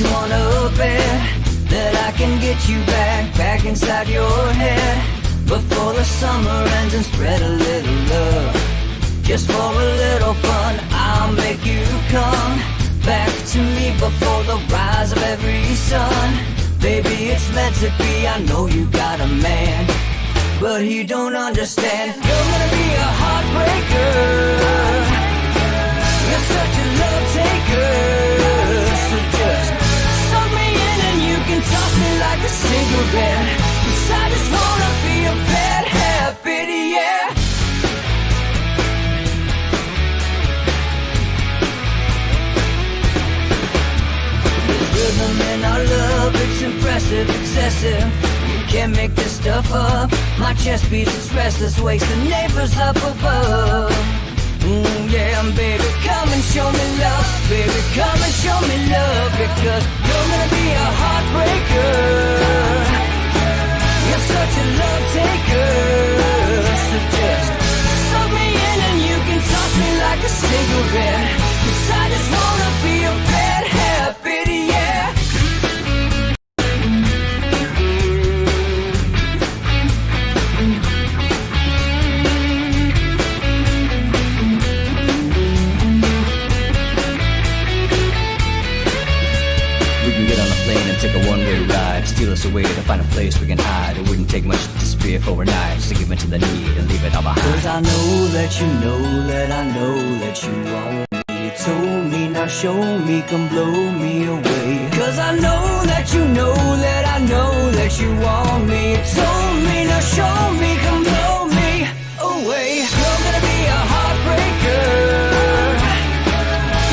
you wanna bet that I can get you back inside your head before the summer ends and spread a little love. Just for a little fun, I'll make you come back to me before the rise of every sun. Baby, it's meant to be, I know you got a man, but he don't understand. You're gonna be a heartbreaker, you're such a love taker. So just suck me in and you can toss me like a cigarette, 'cause I just wanna be a bad habit, yeah. There's rhythm in our love, it's impressive, excessive. You can't make this stuff up. My chest beats, it's restless, wakes the neighbors up above. Yeah, baby, come and show me love. Baby, come and show me love, because you're gonna be a heartbreaker, you're such a love taker. So just suck me in and you can toss me like a cigarette, 'cause I just wanna be a bad habit, yeah. Take a one-way ride, steal us away to find a place we can hide. It wouldn't take much to disappear overnight, just to give into the need and leave it all behind. 'Cause I know that you know that I know that you want me. You told me, now show me, come blow me away. 'Cause I know that you know that I know that you want me. You told me, now show me, come blow me away. You're gonna be a heartbreaker,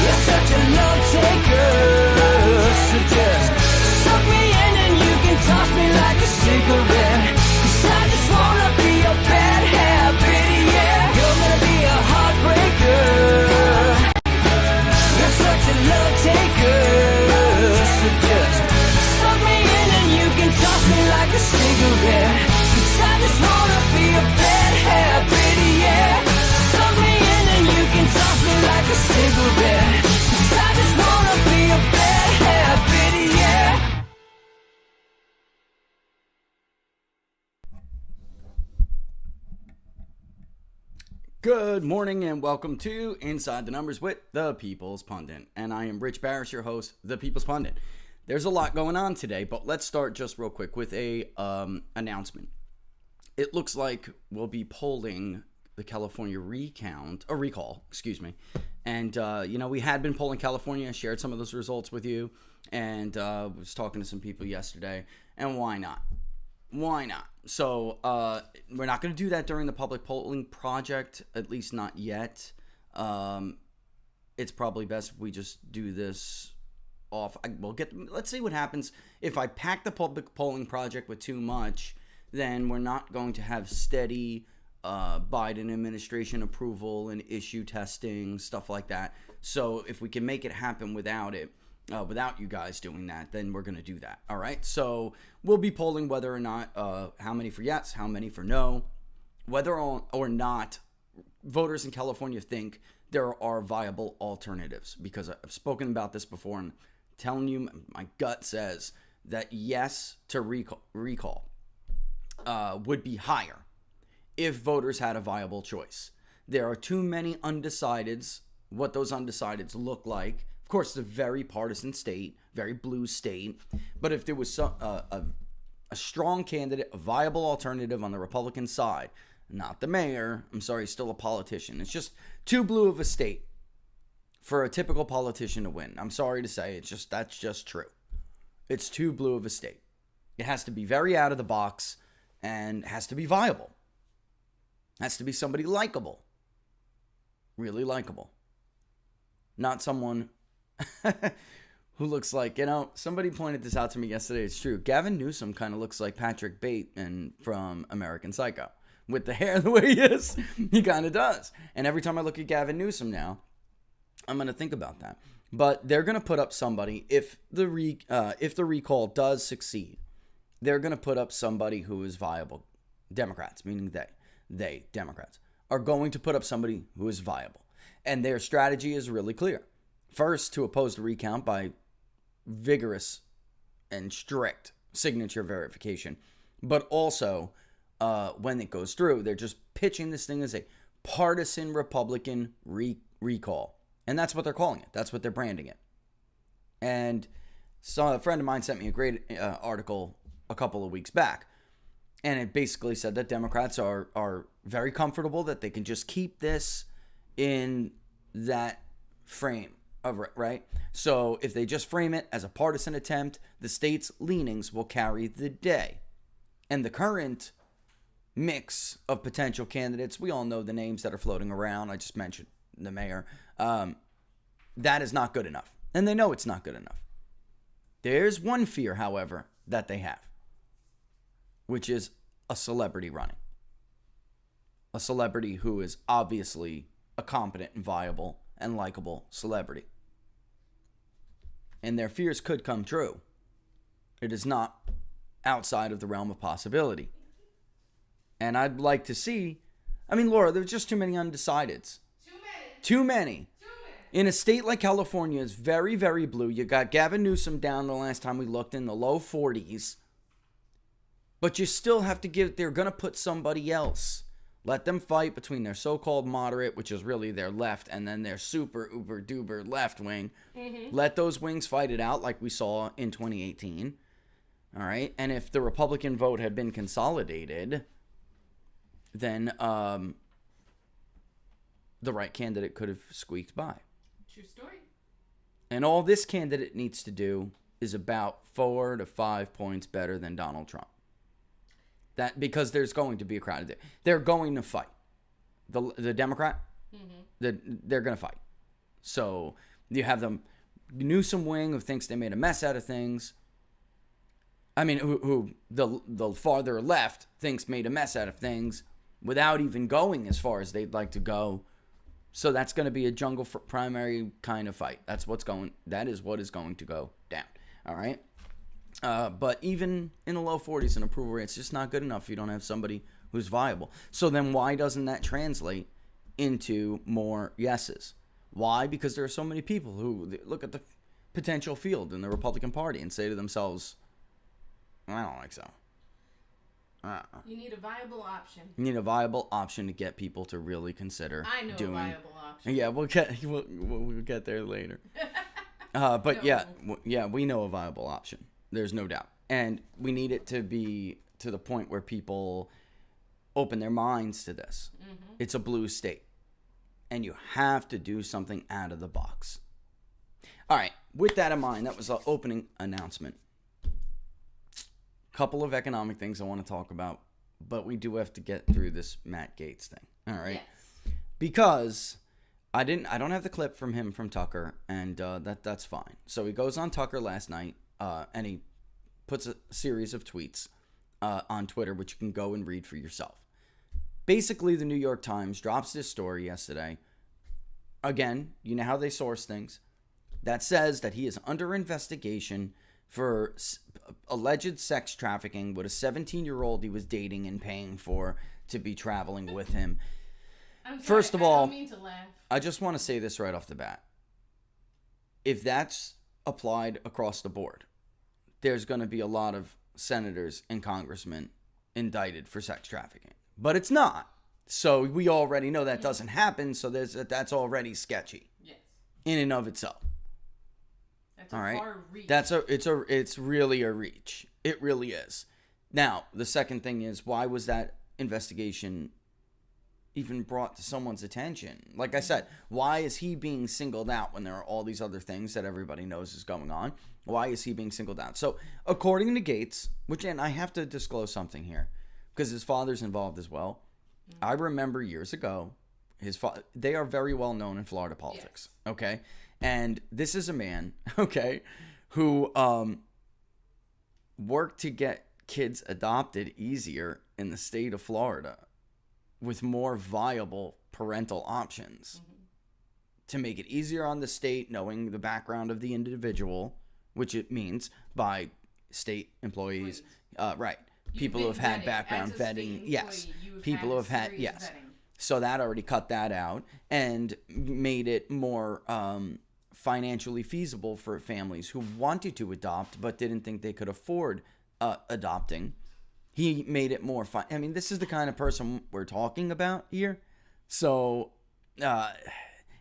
you're such a love taker. So just suck me in and you can toss me like a cigarette, 'cause I just wanna be a bad habit, yeah. You're gonna be a heartbreaker, you're such a love taker. So just suck me in and you can toss me like a cigarette, 'cause I just wanna be a bad habit, yeah. Suck me in and you can toss me like a cigarette, 'cause I just wanna be a bad habit, yeah. Good morning and welcome to Inside the Numbers with the People's Pundit. And I am Rich Barris, your host, the People's Pundit. There's a lot going on today, but let's start just real quick with a announcement. It looks like we'll be polling the California recall, And, we had been polling California, shared some of those results with you, and was talking to some people yesterday, and why not? Why not? So we're not going to do that during the public polling project, at least not yet. It's probably best if we just do this off. Let's see what happens. If I pack the public polling project with too much, then we're not going to have steady Biden administration approval and issue testing, stuff like that. So if we can make it happen without you guys doing that, then we're going to do that. All right. So we'll be polling whether or not, how many for yes, how many for no, whether or not voters in California think there are viable alternatives. Because I've spoken about this before and telling you my gut says that yes to recall would be higher if voters had a viable choice. There are too many undecideds. What those undecideds look like. Of course, it's a very partisan state, very blue state. But if there was a strong candidate, a viable alternative on the Republican side, not the mayor, I'm sorry, he's still a politician. It's just too blue of a state for a typical politician to win. I'm sorry to say, that's just true. It's too blue of a state. It has to be very out of the box and has to be viable. Has to be somebody likable. Really likable. Not someone who looks like, somebody pointed this out to me yesterday. It's true. Gavin Newsom kind of looks like Patrick Bateman from American Psycho. With the hair the way he is, he kind of does. And every time I look at Gavin Newsom now, I'm going to think about that. But they're going to put up somebody, if the recall does succeed, they're going to put up somebody who is viable. Democrats, meaning Democrats, are going to put up somebody who is viable. And their strategy is really clear. First, to oppose the recount by vigorous and strict signature verification. But also, when it goes through, they're just pitching this thing as a partisan Republican recall. And that's what they're calling it. That's what they're branding it. And so a friend of mine sent me a great article a couple of weeks back. And it basically said that Democrats are very comfortable that they can just keep this in that frame of it, right? So if they just frame it as a partisan attempt, the state's leanings will carry the day. And the current mix of potential candidates, we all know the names that are floating around. I just mentioned the mayor. That is not good enough. And they know it's not good enough. There's one fear, however, that they have, which is a celebrity running. A celebrity who is obviously a competent and viable and likable celebrity. And their fears could come true. It is not outside of the realm of possibility. And I'd like to see, I mean, Laura, there's just too many undecideds. Too many. In a state like California, it's very, very blue. You got Gavin Newsom down the last time we looked in the low 40s. But you still have to they're going to put somebody else. Let them fight between their so-called moderate, which is really their left, and then their super, uber, duper left wing. Mm-hmm. Let those wings fight it out like we saw in 2018. All right? And if the Republican vote had been consolidated, then the right candidate could have squeaked by. True story. And all this candidate needs to do is about 4 to 5 points better than Donald Trump. That because there's going to be a crowd there. They're going to fight. The Democrat, they're going to fight. So you have the Newsom wing who thinks they made a mess out of things. I mean, who the farther left thinks made a mess out of things without even going as far as they'd like to go. So that's going to be a jungle primary kind of fight. That is what is going to go down. All right. But even in the low 40s in approval rate, it's just not good enough if you don't have somebody who's viable. So then why doesn't that translate into more yeses? Why? Because there are so many people who look at the potential field in the Republican Party and say to themselves, I don't think so. You need a viable option. You need a viable option to get people to really consider doing. A viable option. Yeah, we'll get there later. But no. yeah, we know a viable option. There's no doubt. And we need it to be to the point where people open their minds to this. Mm-hmm. It's a blue state. And you have to do something out of the box. All right. With that in mind, that was the opening announcement. Couple of economic things I want to talk about. But we do have to get through this Matt Gaetz thing. All right. Yes. Because I don't have the clip from him from Tucker. And that's fine. So he goes on Tucker last night. And he puts a series of tweets on Twitter, which you can go and read for yourself. Basically, the New York Times drops this story yesterday. Again, you know how they source things. That says that he is under investigation for alleged sex trafficking with a 17-year-old he was dating and paying for to be traveling with him. First of all, I don't mean to laugh. I just want to say this right off the bat. If that's applied across the board, there's going to be a lot of senators and congressmen indicted for sex trafficking. But it's not. So we already know that doesn't happen, so that's already sketchy. Yes. In and of itself. That's all right? Far reach. It's really a reach. It really is. Now, the second thing is, why was that investigation even brought to someone's attention? Like I said, why is he being singled out when there are all these other things that everybody knows is going on? Why is he being singled out? So, according to Gaetz, and I have to disclose something here, because his father's involved as well. Mm-hmm. I remember years ago, they are very well known in Florida politics, yes. Okay? And this is a man, okay, who worked to get kids adopted easier in the state of Florida with more viable parental options to make it easier on the state, knowing the background of the individual, which it means by state employees, right. People who have had background vetting. Yes. People who have had, yes. Vetting. So that already cut that out and made it more financially feasible for families who wanted to adopt but didn't think they could afford adopting. He made it more fun. I mean, this is the kind of person we're talking about here. So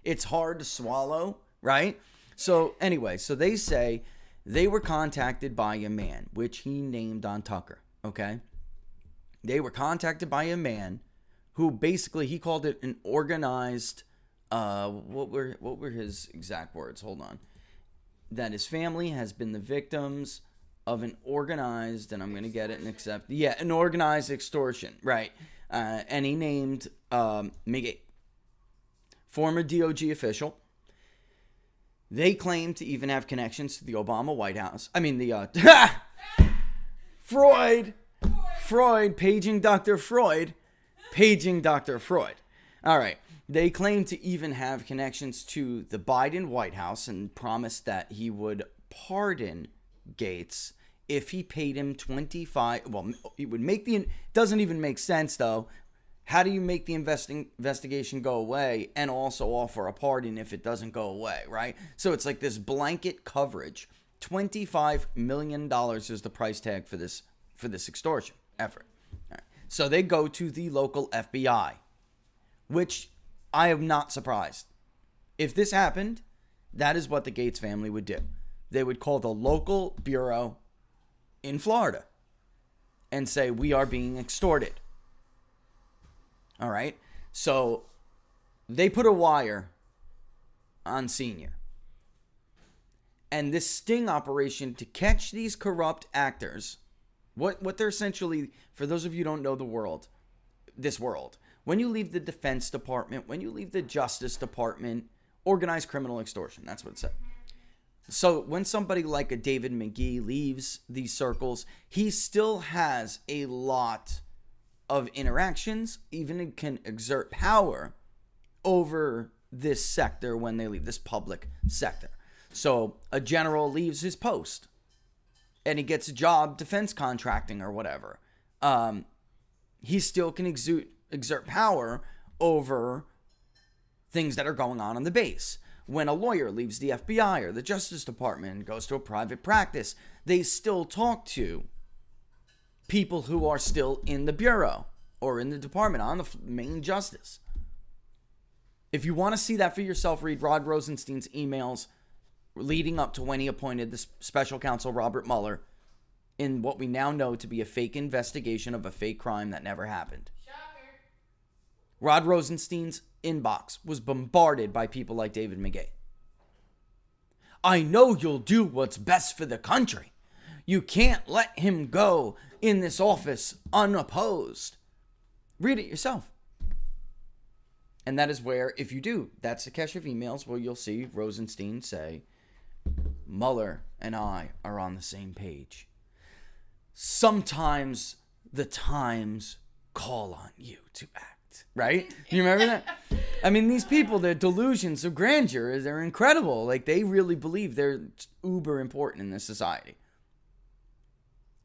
it's hard to swallow, right? So anyway, so they say they were contacted by a man, which he named on Tucker, okay? They were contacted by a man who basically, he called it an organized, what were his exact words? Hold on. That his family has been the victims of an organized, and I'm going to get it and accept, an organized extortion, right? And he named Miguel, former DOJ official. They claim to even have connections to the Obama White House. I mean, the Freud, paging Dr. Freud. All right. They claim to even have connections to the Biden White House and promised that he would pardon Gaetz if he paid him 25. Well, he would make the. Doesn't even make sense though. How do you make the investigation go away and also offer a pardon if it doesn't go away, right? So it's like this blanket coverage. $25 million is the price tag for this extortion effort. All right. So they go to the local FBI, which I am not surprised. If this happened, that is what the Gaetz family would do. They would call the local bureau in Florida and say, we are being extorted. All right. So they put a wire on Senior. And this sting operation to catch these corrupt actors, what they're essentially, for those of you who don't know this world, when you leave the Defense Department, when you leave the Justice Department, organized criminal extortion, that's what it said. So when somebody like a David McGee leaves these circles, he still has a lot of interactions, even can exert power over this sector when they leave, this public sector. So a general leaves his post and he gets a job defense contracting or whatever. He still can exert power over things that are going on the base. When a lawyer leaves the FBI or the Justice Department and goes to a private practice, they still talk to people who are still in the bureau or in the department on the main justice. If you want to see that for yourself, read Rod Rosenstein's emails leading up to when he appointed the special counsel Robert Mueller in what we now know to be a fake investigation of a fake crime that never happened. Shocker. Rod Rosenstein's inbox was bombarded by people like David McGee. I know you'll do what's best for the country. You can't let him go in this office unopposed. Read it yourself. And that is where, if you do, that's the cache of emails where you'll see Rosenstein say, Mueller and I are on the same page. Sometimes the times call on you to act. Right? You remember that? I mean, these people, their delusions of grandeur, they're incredible. Like, they really believe they're uber important in this society.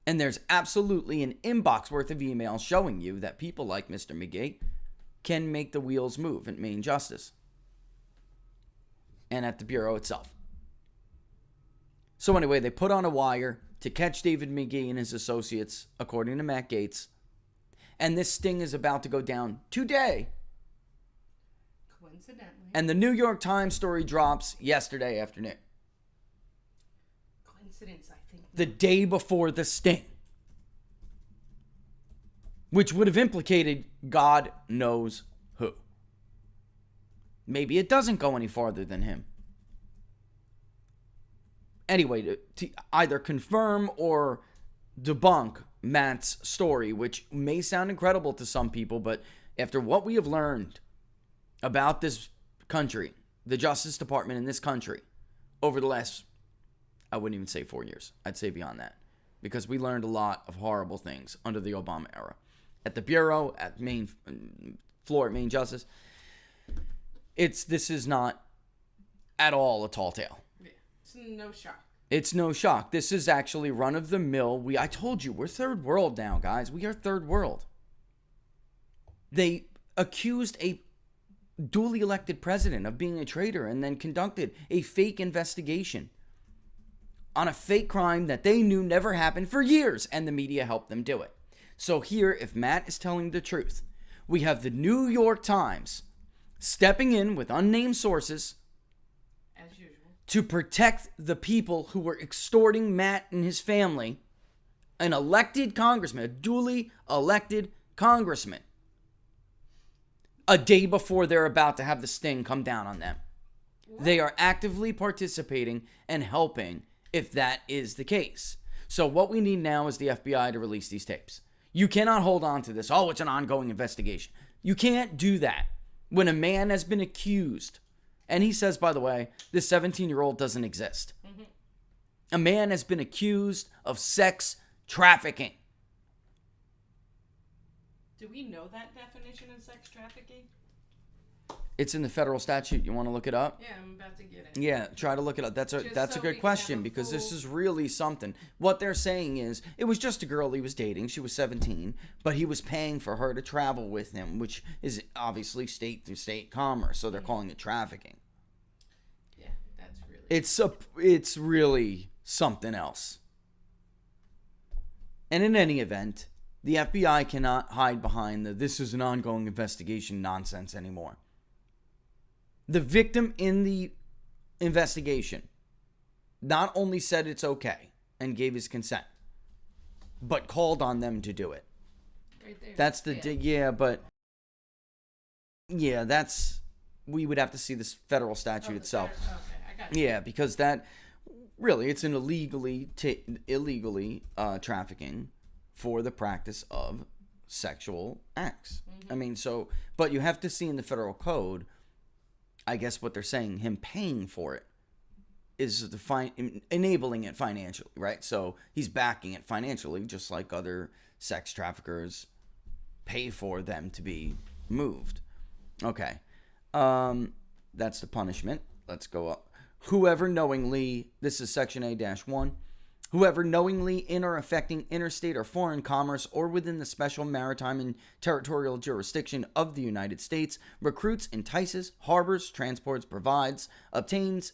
And there's absolutely an inbox worth of emails showing you that people like Mr. McGee can make the wheels move at Main Justice and at the Bureau itself. So anyway, they put on a wire to catch David McGee and his associates, according to Matt Gaetz. And this sting is about to go down today. Coincidentally. And the New York Times story drops yesterday afternoon. Coincidence, I think. The day before the sting. Which would have implicated God knows who. Maybe it doesn't go any farther than him. Anyway, to either confirm or debunk Matt's story, which may sound incredible to some people, but after what we have learned about this country, the Justice Department in this country, over the last, I wouldn't even say 4 years. I'd say beyond that. Because we learned a lot of horrible things under the Obama era. At the Bureau, at main floor, at Main Justice. This is not at all a tall tale. Yeah. It's no shock. It's no shock. This is actually run-of-the-mill. I told you, we're third world now, guys. We are third world. They accused a duly elected president of being a traitor and then conducted a fake investigation on a fake crime that they knew never happened for years, and the media helped them do it. So here, if Matt is telling the truth, we have the New York Times stepping in with unnamed sources As usual. to protect the people who were extorting Matt and his family, an elected congressman, a duly elected congressman, a day before they're about to have the sting come down on them. They are actively participating and helping if that is the case. So what we need now is the FBI to release these tapes. You cannot hold on to this. Oh, it's an ongoing investigation. You can't do that when a man has been accused. And he says, by the way, this 17-year-old doesn't exist. Mm-hmm. A man has been accused of sex trafficking. Do we know that definition of sex trafficking? It's in the federal statute. You want to look it up? Yeah, I'm about to get it. Yeah, try to look it up. That's a Just that's so a we good can question have a because this full- is really something. What they're saying is it was just a girl he was dating. She was 17, but he was paying for her to travel with him, which is obviously state through state commerce. So they're calling it trafficking. Yeah, that's really... It's really something else. And in any event, the FBI cannot hide behind the this is an ongoing investigation nonsense anymore. The victim in the investigation not only said it's okay and gave his consent, but called on them to do it. Right there. That's the that's we would have to see this federal statute itself. Okay, I got you. Yeah, because that really it's an illegally trafficking for the practice of sexual acts. I mean, so but you have to see in the federal code. I guess what they're saying, him paying for it is enabling it financially, right? So he's backing it financially, just like other sex traffickers pay for them to be moved. Okay. That's the punishment. Let's go up. Whoever knowingly, this is section A-1, whoever knowingly in or affecting interstate or foreign commerce or within the special maritime and territorial jurisdiction of the United States recruits, entices, harbors, transports, provides, obtains,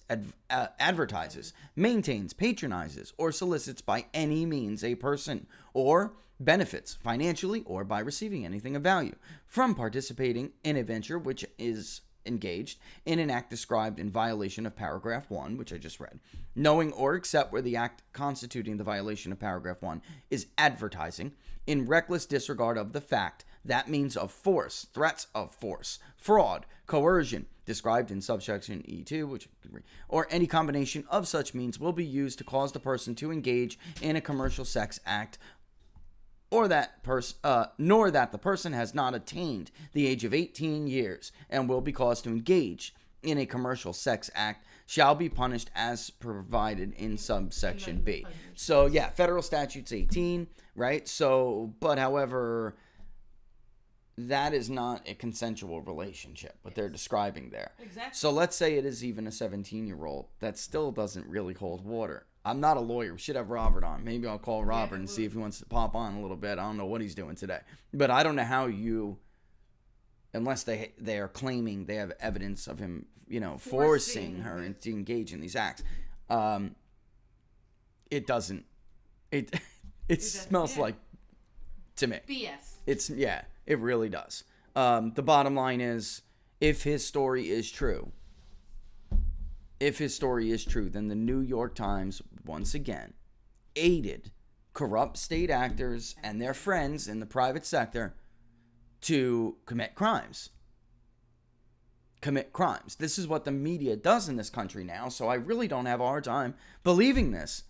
advertises, maintains, patronizes, or solicits by any means a person or benefits financially or by receiving anything of value from participating in a venture which is engaged in an act described in violation of paragraph 1, which I just read, knowing or except where the act constituting the violation of paragraph 1 is advertising in reckless disregard of the fact that means of force, threats of force, fraud, coercion, described in subsection E2, which I can read, or any combination of such means will be used to cause the person to engage in a commercial sex act or that nor that the person has not attained the age of 18 years and will be caused to engage in a commercial sex act shall be punished as provided in subsection B. So yeah, federal statute's 18, right? So, but however, that is not a consensual relationship, what they're describing there. Exactly. So let's say it is even a 17-year-old. That still doesn't really hold water. I'm not a lawyer. We should have Robert on. Maybe I'll call Robert and see if he wants to pop on a little bit. I don't know what he's doing today. But I don't know how you, unless they are claiming they have evidence of him, forcing her to engage in these acts. It doesn't. It smells like, to me. BS. It really does. The bottom line is, if his story is true, then the New York Times, once again, aided corrupt state actors and their friends in the private sector to commit crimes. This is what the media does in this country now, so I really don't have a hard time believing this.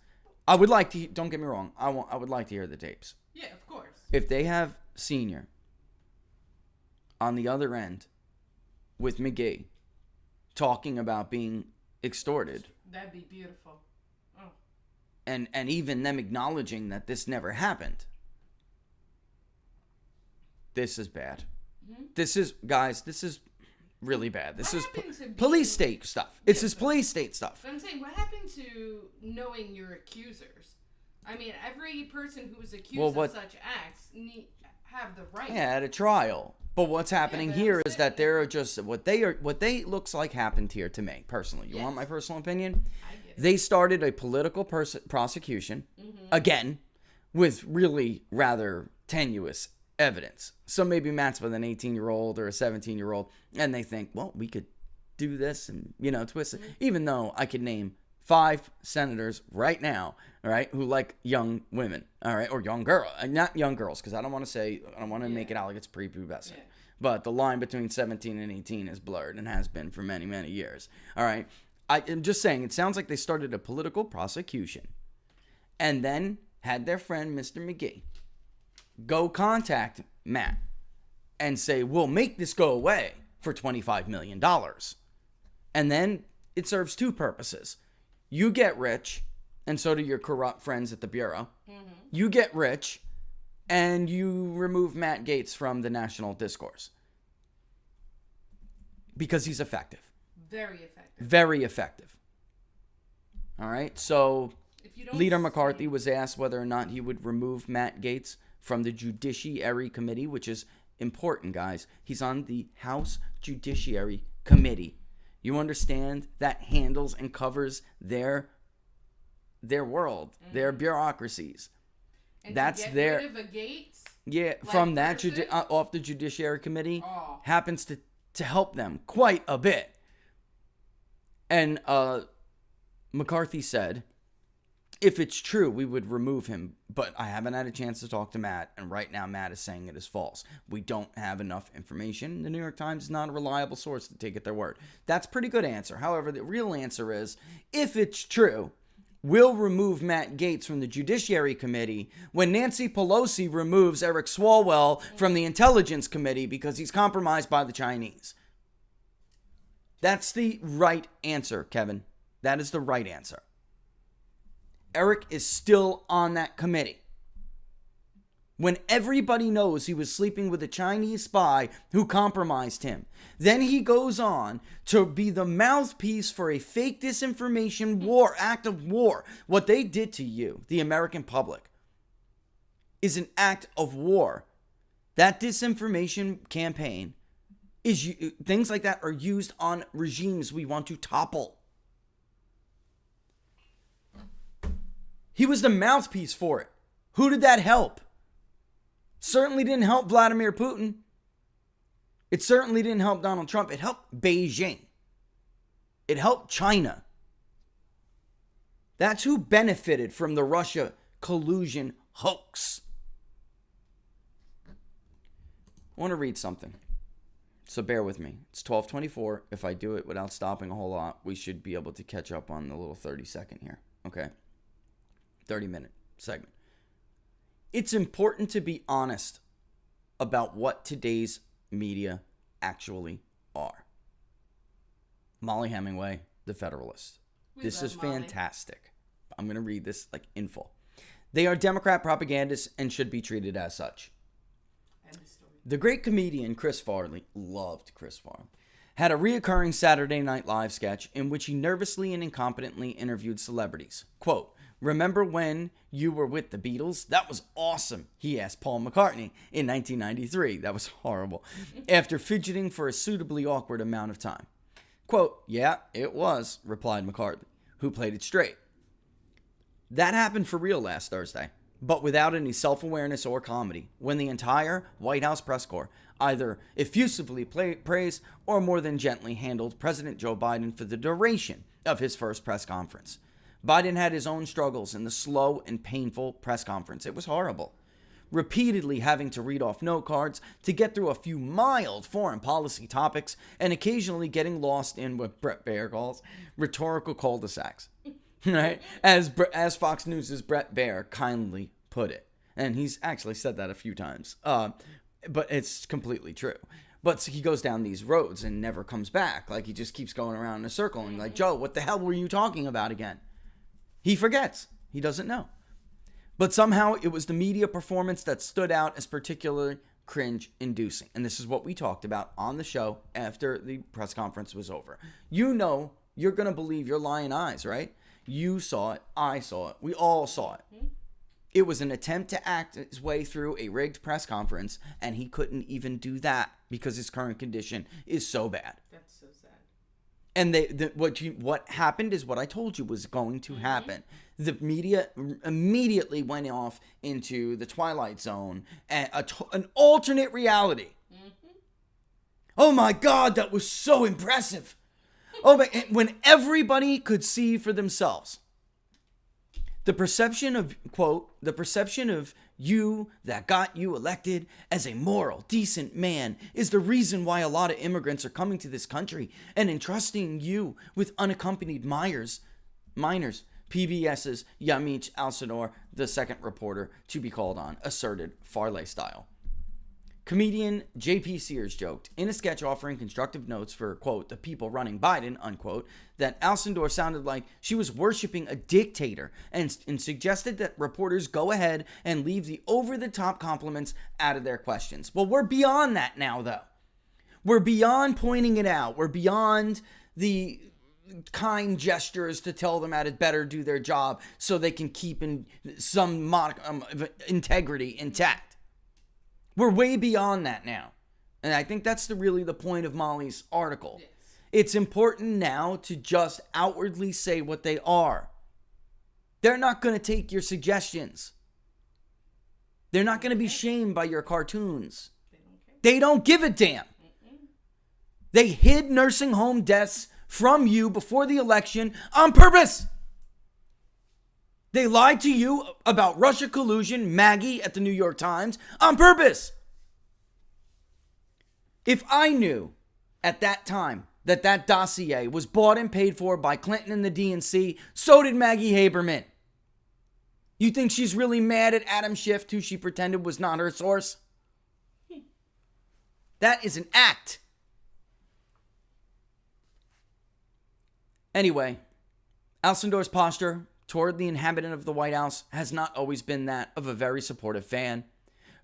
I would like to, don't get me wrong, I would like to hear the tapes. Yeah, of course. If they have Senior on the other end with McGee talking about being extorted, that'd be beautiful. Oh. and even them acknowledging that this never happened, this is bad. Mm-hmm. This is really bad. This is police state stuff. It's this police state stuff. But I'm saying, what happened to knowing your accusers? I mean, every person who was accused of such acts have the right. Yeah, at a trial. But what's happening here is that they're just what they looks like happened here to me personally. You want my personal opinion? They started a political prosecution again with really rather tenuous evidence. So maybe Matt's with an 18-year-old or a 17-year-old, and they think, well, we could do this and twist it. Even though I could name 5 senators right now, all right, who like young women, all right, or young girl, not young girls, because I don't want to make it out like it's prepubescent. Yeah. But the line between 17 and 18 is blurred and has been for many, many years. All right, I am just saying it sounds like they started a political prosecution, and then had their friend Mr. McGee go contact Matt and say, "We'll make this go away for $25 million," and then it serves 2 purposes. You get rich, and so do your corrupt friends at the Bureau. Mm-hmm. You get rich, and you remove Matt Gaetz from the national discourse. Because he's effective. Very effective. Very effective. All right, so Leader McCarthy was asked whether or not he would remove Matt Gaetz from the Judiciary Committee, which is important, guys. He's on the House Judiciary Committee. You understand? That handles and covers their world, their bureaucracies. And that's to get their rid of a Gaetz, from that off the Judiciary Committee happens to help them quite a bit. And McCarthy said, if it's true, we would remove him, but I haven't had a chance to talk to Matt, and right now Matt is saying it is false. We don't have enough information. The New York Times is not a reliable source to take at their word. That's a pretty good answer. However, the real answer is, if it's true, we'll remove Matt Gaetz from the Judiciary Committee when Nancy Pelosi removes Eric Swalwell from the Intelligence Committee because he's compromised by the Chinese. That's the right answer, Kevin. That is the right answer. Eric is still on that committee. When everybody knows he was sleeping with a Chinese spy who compromised him. Then he goes on to be the mouthpiece for a fake disinformation act of war. What they did to you, the American public, is an act of war. That disinformation campaign things like that are used on regimes we want to topple. He was the mouthpiece for it. Who did that help? Certainly didn't help Vladimir Putin. It certainly didn't help Donald Trump. It helped Beijing. It helped China. That's who benefited from the Russia collusion hoax. I want to read something. So bear with me. It's 12:24. If I do it without stopping a whole lot, we should be able to catch up on the little 30-second here. Okay? 30-minute segment. It's important to be honest about what today's media actually are. Molly Hemingway, The Federalist. This is fantastic. I'm going to read this like in full. They are Democrat propagandists and should be treated as such. The great comedian Chris Farley, loved Chris Farley, had a reoccurring Saturday Night Live sketch in which he nervously and incompetently interviewed celebrities. Quote, "Remember when you were with the Beatles? That was awesome," he asked Paul McCartney in 1993. That was horrible. After fidgeting for a suitably awkward amount of time. Quote, "Yeah, it was," replied McCartney, who played it straight. That happened for real last Thursday, but without any self-awareness or comedy, when the entire White House press corps either effusively praised or more than gently handled President Joe Biden for the duration of his first press conference. Biden had his own struggles in the slow and painful press conference. It was horrible. Repeatedly having to read off note cards to get through a few mild foreign policy topics and occasionally getting lost in what Brett Baer calls rhetorical cul-de-sacs. Right? As Fox News' Brett Baer kindly put it. And he's actually said that a few times. But it's completely true. But he goes down these roads and never comes back. Like he just keeps going around in a circle and like, Joe, what the hell were you talking about again? He forgets. He doesn't know. But somehow it was the media performance that stood out as particularly cringe-inducing. And this is what we talked about on the show after the press conference was over. You know, you're going to believe your lying eyes, right? You saw it. I saw it. We all saw it. It was an attempt to act his way through a rigged press conference, and he couldn't even do that. because his current condition is so bad. That's so sad. And what happened is what I told you was going to happen. The media immediately went off into the Twilight Zone and an alternate reality. Oh my God, that was so impressive. Oh, but when everybody could see for themselves. The perception of, quote, the perception of you that got you elected as a moral, decent man is the reason why a lot of immigrants are coming to this country and entrusting you with unaccompanied minors. PBS's Yamich Alcindor, the second reporter to be called on, asserted Farley style. Comedian J.P. Sears joked in a sketch offering constructive notes for, quote, the people running Biden, unquote, that Alcindor sounded like she was worshiping a dictator and suggested that reporters go ahead and leave the over-the-top compliments out of their questions. Well, we're beyond that now, though. We're beyond pointing it out. We're beyond the kind gestures to tell them how to better do their job so they can keep in some modicum of integrity intact. We're way beyond that now. And I think that's really the point of Molly's article. Yes. It's important now to just outwardly say what they are. They're not going to take your suggestions. They're not going to be shamed by your cartoons. They don't give a damn. They hid nursing home deaths from you before the election on purpose. They lied to you about Russia collusion, Maggie at the New York Times, on purpose. If I knew at that time that dossier was bought and paid for by Clinton and the DNC, so did Maggie Haberman. You think she's really mad at Adam Schiff, who she pretended was not her source? That is an act. Anyway, Alcindor's posture toward the inhabitant of the White House has not always been that of a very supportive fan.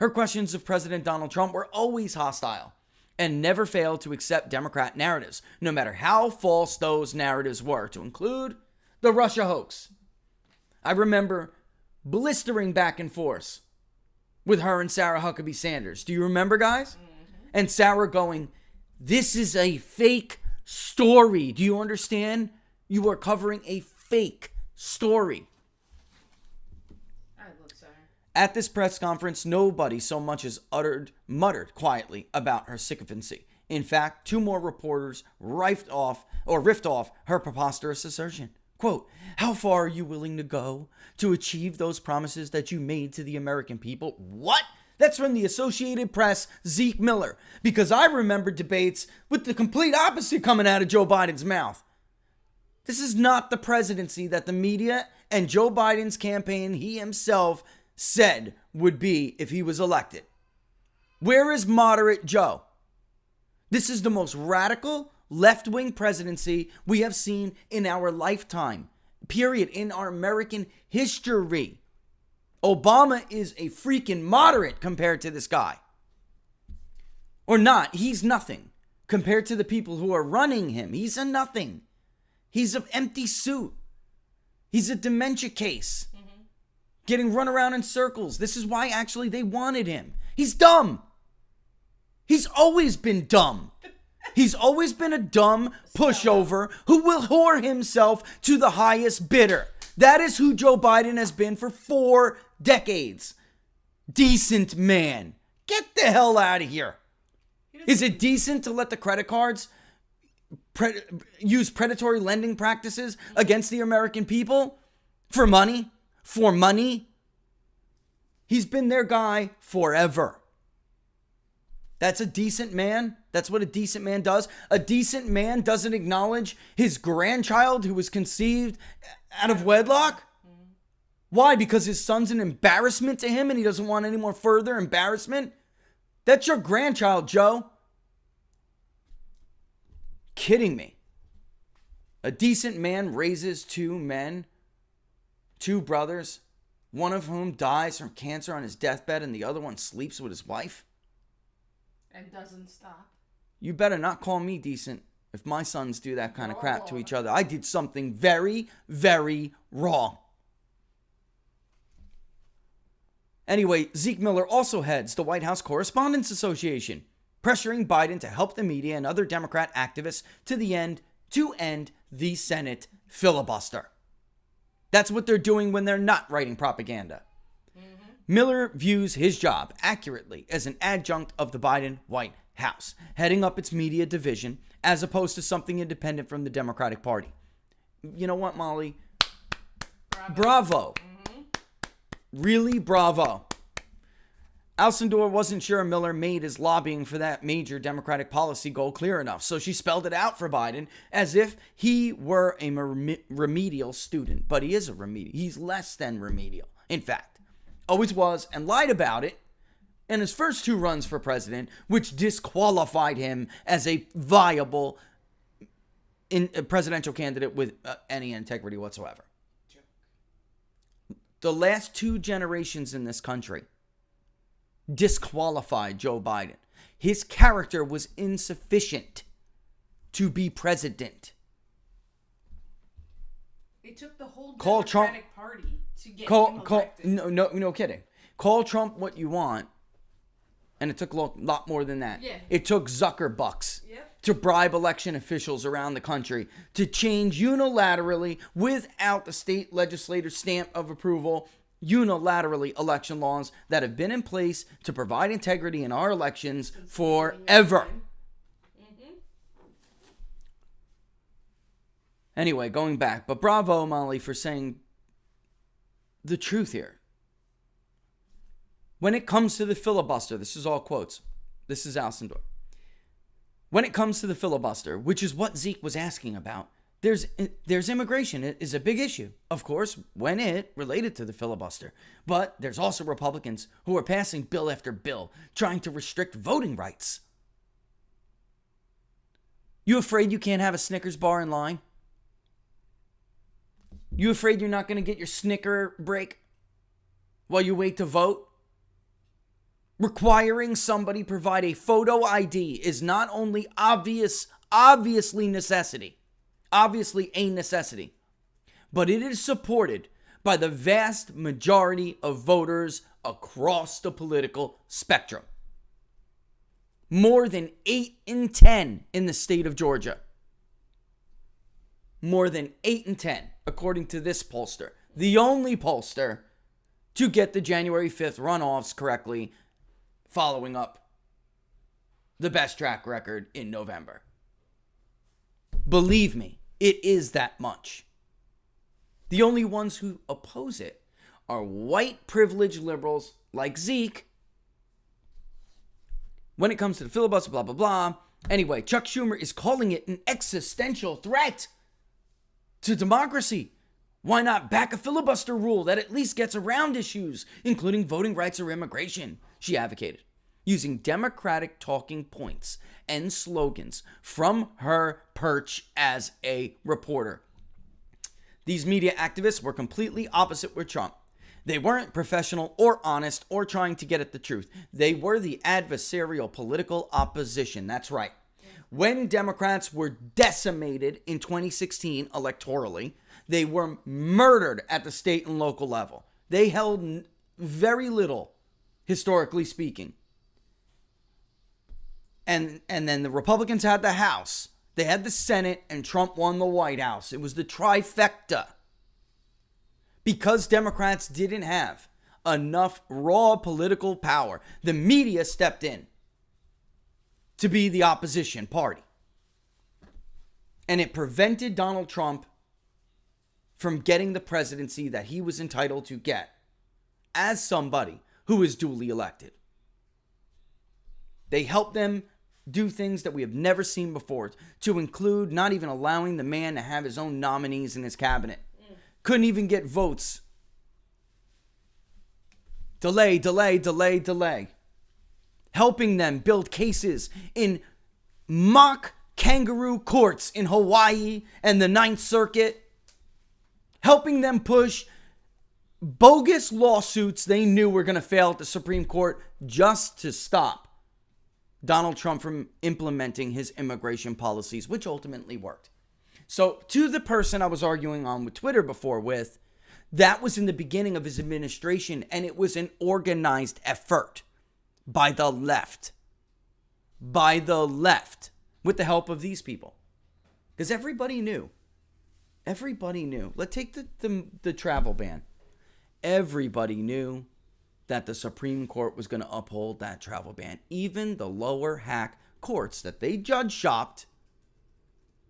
Her questions of President Donald Trump were always hostile and never failed to accept Democrat narratives, no matter how false those narratives were, to include the Russia hoax. I remember blistering back and forth with her and Sarah Huckabee Sanders. Do you remember, guys? Mm-hmm. And Sarah going, this is a fake story. Do you understand? You are covering a fake story. I love Sarah. At this press conference, nobody so much as muttered quietly about her sycophancy. In fact, two more reporters riffed off her preposterous assertion. Quote, how far are you willing to go to achieve those promises that you made to the American people? What? That's from the Associated Press, Zeke Miller. Because I remember debates with the complete opposite coming out of Joe Biden's mouth. This is not the presidency that the media and Joe Biden's campaign, he himself, said would be if he was elected. Where is moderate Joe? This is the most radical left-wing presidency we have seen in our lifetime. Period. In our American history. Obama is a freaking moderate compared to this guy. Or not. He's nothing. Compared to the people who are running him. He's a nothing. He's an empty suit. He's a dementia case. Mm-hmm. Getting run around in circles. This is why actually they wanted him. He's dumb. He's always been dumb. He's always been a dumb pushover who will whore himself to the highest bidder. That is who Joe Biden has been for 4 decades. Decent man. Get the hell out of here. Is it decent to let the credit cards use predatory lending practices against the American people? For money? For money? He's been their guy forever. That's a decent man. That's what a decent man does. A decent man doesn't acknowledge his grandchild who was conceived out of wedlock. Why? Because his son's an embarrassment to him and he doesn't want any more further embarrassment? That's your grandchild, Joe. Kidding me. A decent man raises 2 men, 2 brothers, one of whom dies from cancer on his deathbed and the other one sleeps with his wife. And doesn't stop. You better not call me decent if my sons do that kind of crap to each other. I did something very, very wrong. Anyway, Zeke Miller also heads the White House Correspondents Association. pressuring Biden to help the media and other Democrat activists to end the Senate filibuster. That's what they're doing when they're not writing propaganda. Miller views his job accurately as an adjunct of the Biden White House, heading up its media division as opposed to something independent from the Democratic Party. You know what, Molly? Bravo. Really, bravo. Alcindor wasn't sure Miller made his lobbying for that major Democratic policy goal clear enough, so she spelled it out for Biden as if he were a remedial student. But he is a remedial. He's less than remedial, in fact. Always was, and lied about it in his first 2 runs for president, which disqualified him as a viable presidential candidate with any integrity whatsoever. The last 2 generations in this country disqualified Joe Biden. His character was insufficient to be president. It took the whole Call Democratic Party to get him elected. No kidding. Call Trump what you want, and it took a lot more than that. Yeah. It took Zuckerbucks Yep. to bribe election officials around the country to change unilaterally, without the state legislator's stamp of approval, unilaterally election laws that have been in place to provide integrity in our elections forever. Anyway, going back, but bravo, Molly, for saying the truth here. When it comes to the filibuster, this is all quotes. This is Alcindor. When it comes to the filibuster, which is what Zeke was asking about, there's immigration. It is a big issue, of course, when it related to the filibuster. But there's also Republicans who are passing bill after bill trying to restrict voting rights. You afraid you can't have a Snickers bar in line? You afraid you're not going to get your Snicker break while you wait to vote? Requiring somebody provide a photo ID is not only obviously a necessity, but it is supported by the vast majority of voters across the political spectrum. More than 8 in 10 in the state of Georgia. More than 8 in 10, according to this pollster. The only pollster to get the January 5th runoffs correctly, following up the best track record in November. Believe me, it is that much. The only ones who oppose it are white privileged liberals like Zeke. When it comes to the filibuster, blah, blah, blah. Anyway, Chuck Schumer is calling it an existential threat to democracy. Why not back a filibuster rule that at least gets around issues, including voting rights or immigration? She advocated, using Democratic talking points and slogans from her perch as a reporter. These media activists were completely opposite with Trump. They weren't professional or honest or trying to get at the truth. They were the adversarial political opposition. That's right. When Democrats were decimated in 2016 electorally, they were murdered at the state and local level. They held very little, historically speaking. And then the Republicans had the House. They had the Senate, and Trump won the White House. It was the trifecta. Because Democrats didn't have enough raw political power, the media stepped in to be the opposition party. And it prevented Donald Trump from getting the presidency that he was entitled to get as somebody who is duly elected. They helped them do things that we have never seen before, to include not even allowing the man to have his own nominees in his cabinet. Couldn't even get votes. Delay. Helping them build cases in mock kangaroo courts in Hawaii and the Ninth Circuit. Helping them push bogus lawsuits they knew were going to fail at the Supreme Court just to stop Donald Trump from implementing his immigration policies, which ultimately worked. So to the person I was arguing on with Twitter before with, that was in the beginning of his administration, and it was an organized effort by the left, by the left with the help of these people. Because everybody knew. Everybody knew. Let's take the travel ban. Everybody knew that the Supreme Court was going to uphold that travel ban. Even the lower hack courts that they judge shopped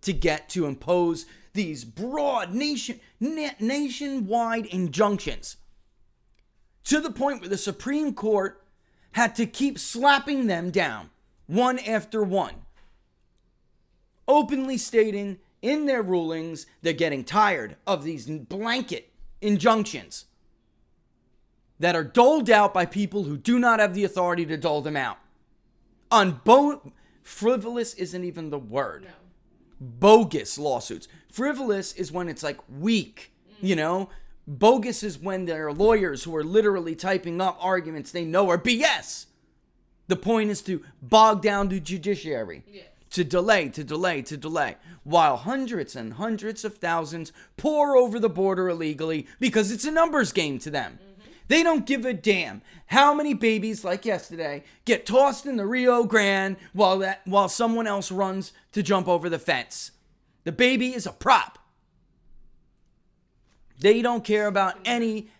to get to impose these broad nationwide injunctions. To the point where the Supreme Court had to keep slapping them down, one after one. Openly stating in their rulings they're getting tired of these blanket injunctions that are doled out by people who do not have the authority to dole them out. Frivolous isn't even the word. No. Bogus lawsuits. Frivolous is when it's like weak, you know? Bogus is when there are lawyers who are literally typing up arguments they know are BS. The point is to bog down the judiciary. Yeah. To delay, while hundreds and hundreds of thousands pour over the border illegally because it's a numbers game to them. They don't give a damn how many babies, like yesterday, get tossed in the Rio Grande while someone else runs to jump over the fence. The baby is a prop. They don't care about any,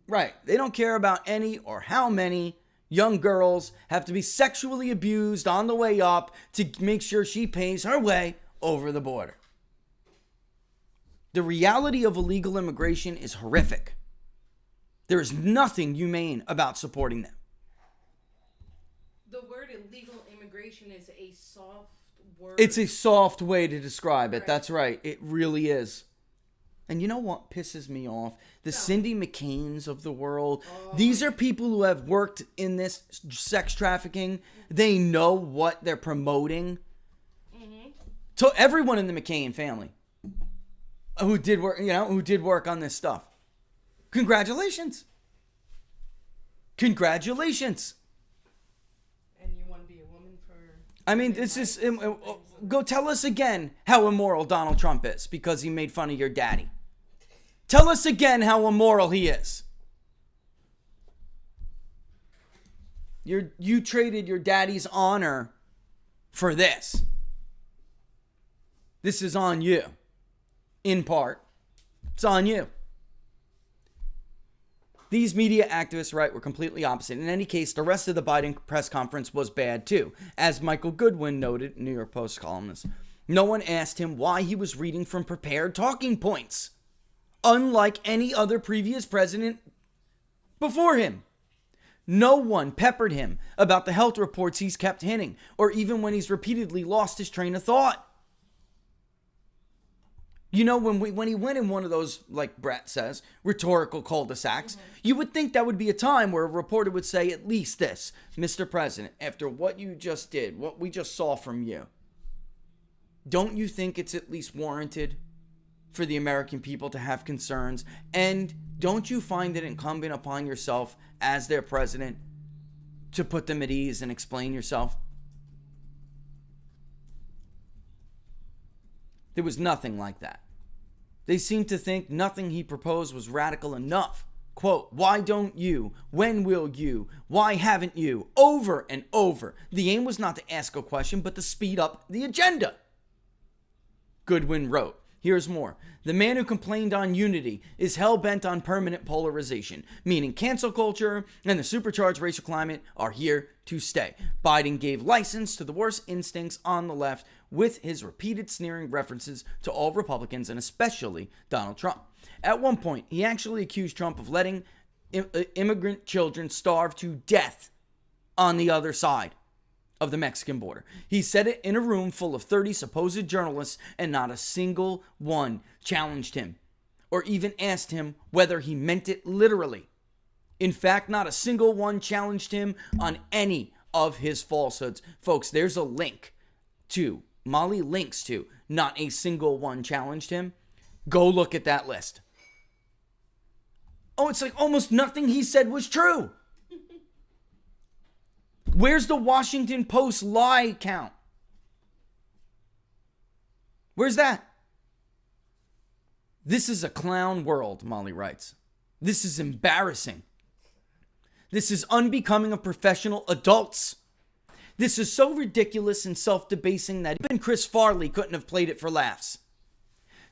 right, they don't care about any or how many young girls have to be sexually abused on the way up to make sure she pays her way over the border. The reality of illegal immigration is horrific. There is nothing humane about supporting them. The word illegal immigration is a soft word. It's a soft way to describe it. Right. That's right. It really is. And you know what pisses me off? The Cindy McCains of the world. These are people who have worked in this sex trafficking. They know what they're promoting. To everyone in the McCain family who did work on this stuff. Congratulations. Congratulations. And you want to be a woman for... I mean, this is... Go tell us again how immoral Donald Trump is because he made fun of your daddy. Tell us again how immoral he is. You traded your daddy's honor for this. This is on you. In part. It's on you. These media activists, right, were completely opposite. In any case, the rest of the Biden press conference was bad too. As Michael Goodwin noted, New York Post columnist, no one asked him why he was reading from prepared talking points, unlike any other previous president before him. No one peppered him about the health reports he's kept hinting, or even when he's repeatedly lost his train of thought. You know, when he went in one of those, like Brett says, rhetorical cul-de-sacs, you would think that would be a time where a reporter would say at least this, Mr. President, after what you just did, what we just saw from you, don't you think it's at least warranted for the American people to have concerns? And don't you find it incumbent upon yourself as their president to put them at ease and explain yourself? There was nothing like that. They seemed to think nothing he proposed was radical enough. Quote, why don't you? When will you? Why haven't you? Over and over. The aim was not to ask a question, but to speed up the agenda. Goodwin wrote, here's more. The man who complained on unity is hell-bent on permanent polarization, meaning cancel culture and the supercharged racial climate are here to stay. Biden gave license to the worst instincts on the left with his repeated sneering references to all Republicans and especially Donald Trump. At one point, he actually accused Trump of letting immigrant children starve to death on the other side of the Mexican border. He said it in a room full of 30 supposed journalists, and not a single one challenged him or even asked him whether he meant it literally. In fact, not a single one challenged him on any of his falsehoods. Folks, there's a link to, Molly links to, not a single one challenged him. Go look at that list. Oh, it's like almost nothing he said was true. Where's the Washington Post lie count? Where's that? This is a clown world, Molly writes. This is embarrassing. This is unbecoming of professional adults. This is so ridiculous and self-debasing that even Chris Farley couldn't have played it for laughs.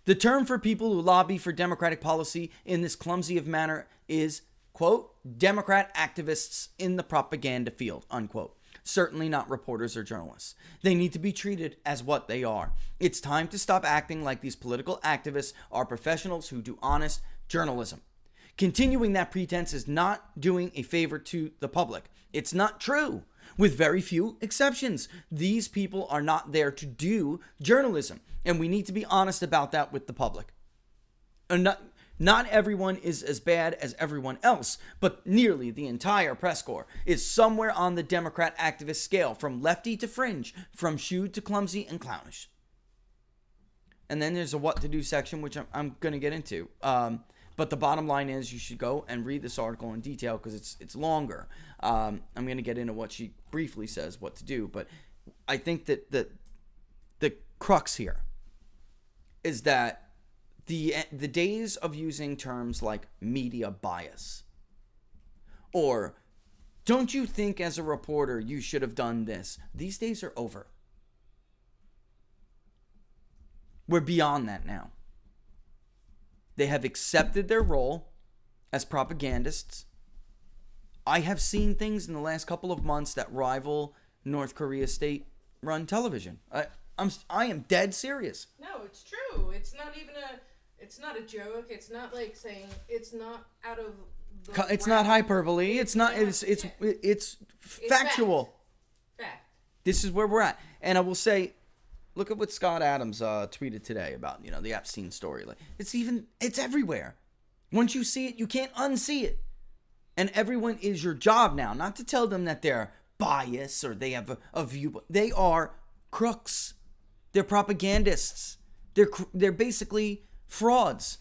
The term for people who lobby for Democratic policy in this clumsy of manner is, quote, Democrat activists in the propaganda field, unquote. Certainly not reporters or journalists. They need to be treated as what they are. It's time to stop acting like these political activists are professionals who do honest journalism. Continuing that pretense is not doing a favor to the public. It's not true. With very few exceptions, these people are not there to do journalism, and we need to be honest about that with the public. Not everyone is as bad as everyone else, but nearly the entire press corps is somewhere on the Democrat activist scale, from lefty to fringe, from shrewd to clumsy and clownish. And then there's a what to do section, which I'm going to get into. But the bottom line is you should go and read this article in detail because it's longer. I'm going to get into what she briefly says what to do. But I think that the crux here is that the days of using terms like media bias or don't you think as a reporter you should have done this, these days are over. We're beyond that now. They have accepted their role as propagandists. I have seen things in the last couple of months that rival North Korea state-run television. I am dead serious. No, it's true. It's not even it's not a joke. It's not like saying, it's not out of it's not hyperbole. It's factual. Fact. This is where we're at. And I will say, look at what Scott Adams tweeted today about, the Epstein story. Like, it's everywhere. Once you see it, you can't unsee it. And everyone is your job now, not to tell them that they're biased or they have a view, but they are crooks. They're propagandists. They're basically frauds.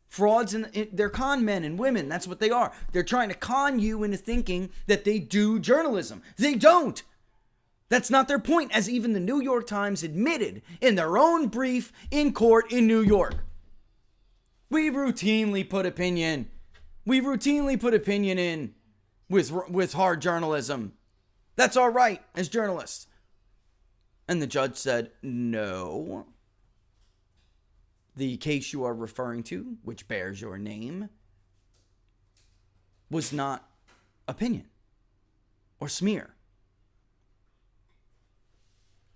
Frauds, and they're con men and women. That's what they are. They're trying to con you into thinking that they do journalism. They don't. That's not their point, as even the New York Times admitted in their own brief in court in New York. We routinely put opinion in with hard journalism. That's all right as journalists. And the judge said, no. The case you are referring to, which bears your name, was not opinion or smear.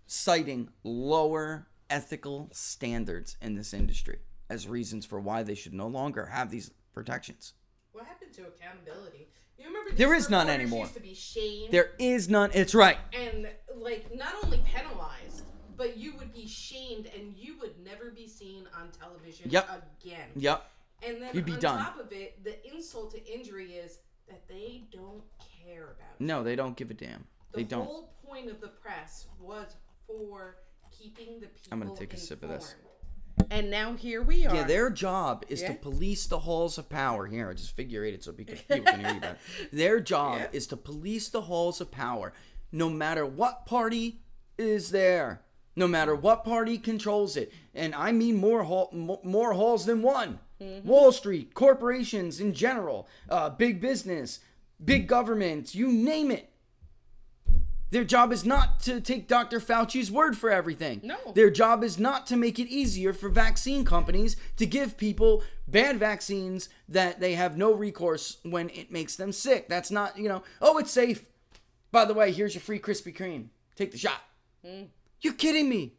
Citing lower ethical standards in this industry as reasons for why they should no longer have these protections. What happened to accountability? You remember there is none anymore. Used to be shamed. There is none. It's right. And not only penalized, but you would be shamed and you would never be seen on television again. Yep. And then you'd be on done. top of it, the insult to injury is that they don't care about it. No, they don't give a damn. They don't. The whole point of the press was for keeping the people I'm going to take informed. a sip of this. And now here we are. Yeah, their job is to police the halls of power. Here, I just figure eight it so people can hear you better. Their job is to police the halls of power, no matter what party is there, no matter what party controls it. And I mean more halls than one. Mm-hmm. Wall Street, corporations in general, big business, big government, you name it. Their job is not to take Dr. Fauci's word for everything. No. Their job is not to make it easier for vaccine companies to give people bad vaccines that they have no recourse when it makes them sick. That's not, oh, it's safe. By the way, here's your free Krispy Kreme. Take the shot. You're kidding me.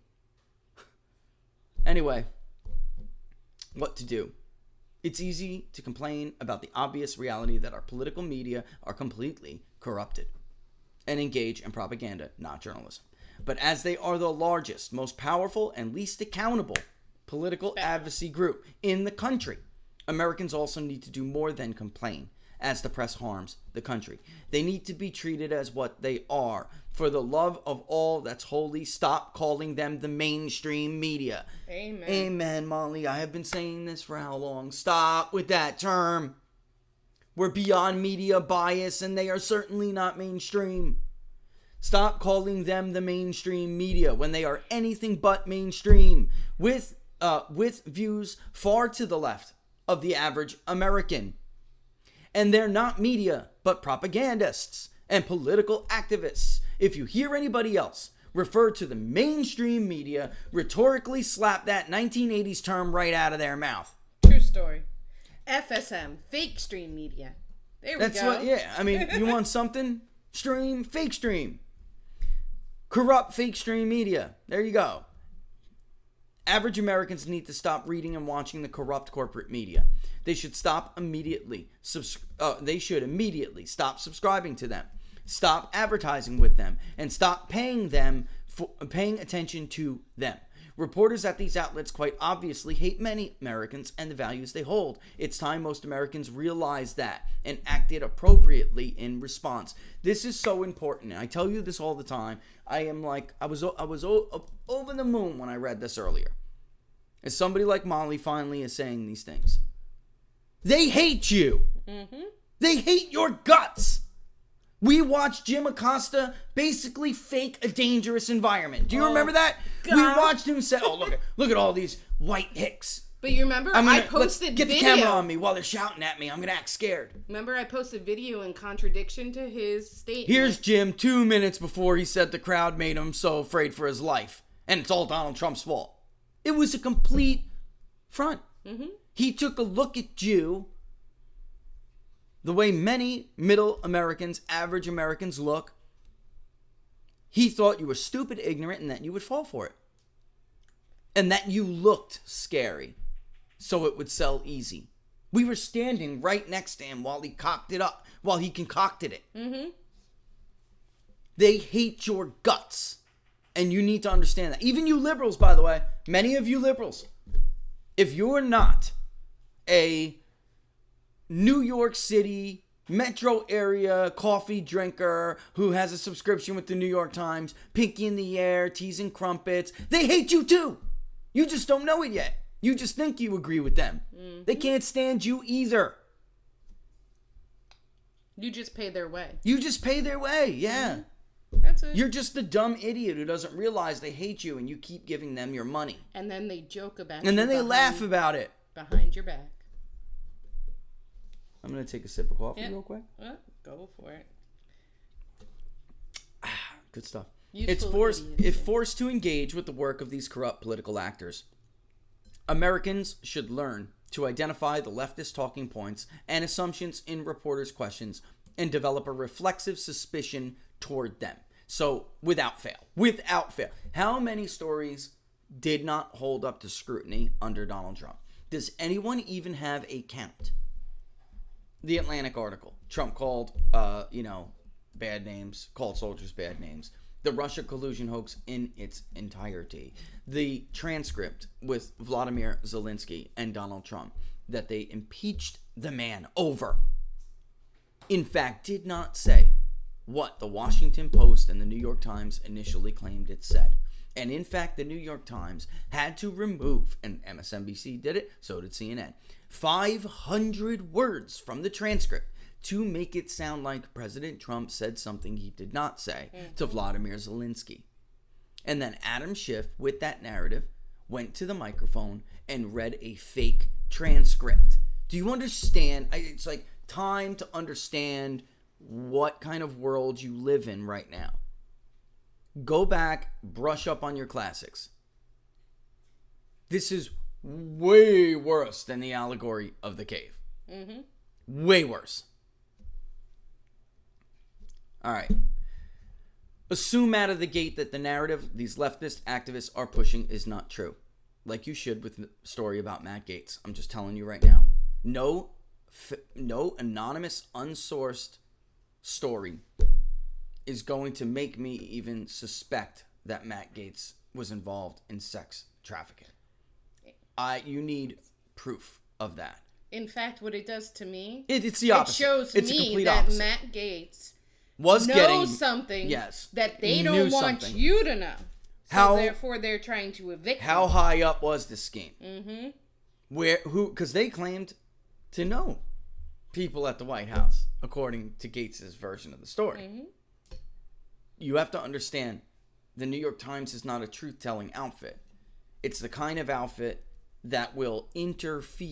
Anyway, what to do? It's easy to complain about the obvious reality that our political media are completely corrupted and engage in propaganda, not journalism. But as they are the largest, most powerful, and least accountable political advocacy group in the country, Americans also need to do more than complain as the press harms the country. They need to be treated as what they are. For the love of all that's holy, stop calling them the mainstream media. Amen. Amen, Molly. I have been saying this for how long? Stop with that term. We're beyond media bias, and they are certainly not mainstream. Stop calling them the mainstream media when they are anything but mainstream, with views far to the left of the average American. And they're not media, but propagandists. and political activists. If you hear anybody else refer to the mainstream media, rhetorically slap that 1980s term right out of their mouth. True story. FSM, fake stream media. There we go. I mean, you want something? Stream, fake stream. Corrupt fake stream media. There you go. Average Americans need to stop reading and watching the corrupt corporate media. They should stop immediately. They should immediately stop subscribing to them. Stop advertising with them and stop paying attention to them. Reporters at these outlets quite obviously hate many Americans and the values they hold. It's time most Americans realize that and acted appropriately in response. This is so important. I tell you this all the time. I was over the moon when I read this earlier. As somebody like Molly finally is saying these things. They hate you. Mm-hmm. They hate your guts. We watched Jim Acosta basically fake a dangerous environment. Do you remember that? God. We watched him say, look at all these white hicks. But you remember, I posted get video. The camera on me while they're shouting at me. I'm going to act scared. Remember, I posted video in contradiction to his statement. Here's Jim 2 minutes before he said the crowd made him so afraid for his life. And it's all Donald Trump's fault. It was a complete front. Mm-hmm. He took a look at you the way many middle Americans, average Americans look. He thought you were stupid, ignorant, and that you would fall for it. And that you looked scary, so it would sell easy. We were standing right next to him while he concocted it. Mm-hmm. They hate your guts. And you need to understand that. Even you liberals, by the way, many of you liberals, if you're not a New York City metro area coffee drinker who has a subscription with the New York Times, pinky in the air, teas and crumpets, they hate you too. You just don't know it yet. You just think you agree with them. Mm-hmm. They can't stand you either. You just pay their way. Yeah. Mm-hmm. That's it. You're just the dumb idiot who doesn't realize they hate you and you keep giving them your money. And then they joke about it. And then they laugh about it. Behind your back. I'm going to take a sip of coffee real quick. Go for it. Good stuff. It's forced to engage with the work of these corrupt political actors. Americans should learn to identify the leftist talking points and assumptions in reporters' questions and develop a reflexive suspicion toward them. So, without fail. How many stories did not hold up to scrutiny under Donald Trump? Does anyone even have a count? The Atlantic article. Trump called, bad names, called soldiers bad names. The Russia collusion hoax in its entirety. The transcript with Vladimir Zelensky and Donald Trump that they impeached the man over. In fact, did not say what the Washington Post and the New York Times initially claimed it said. And in fact, the New York Times had to remove, and MSNBC did it, so did CNN, 500 words from the transcript to make it sound like President Trump said something he did not say to Vladimir Zelensky. And then Adam Schiff, with that narrative, went to the microphone and read a fake transcript. Do you understand? It's like time to understand what kind of world you live in right now. Go back, brush up on your classics. This is way worse than the allegory of the cave. Mm-hmm. Way worse. All right. Assume out of the gate that the narrative these leftist activists are pushing is not true. Like you should with the story about Matt Gaetz. I'm just telling you right now. No anonymous, unsourced story is going to make me even suspect that Matt Gaetz was involved in sex trafficking. You need proof of that. In fact, what it does to me, it's the opposite. It shows it's me that opposite. Matt Gaetz knows something that they knew don't want something. you to know. So therefore, they're trying to evict How him. high up was this scheme? Mm-hmm. Because they claimed to know people at the White House, according to Gaetz's version of the story. Mm-hmm. You have to understand, the New York Times is not a truth-telling outfit. It's the kind of outfit that will intercede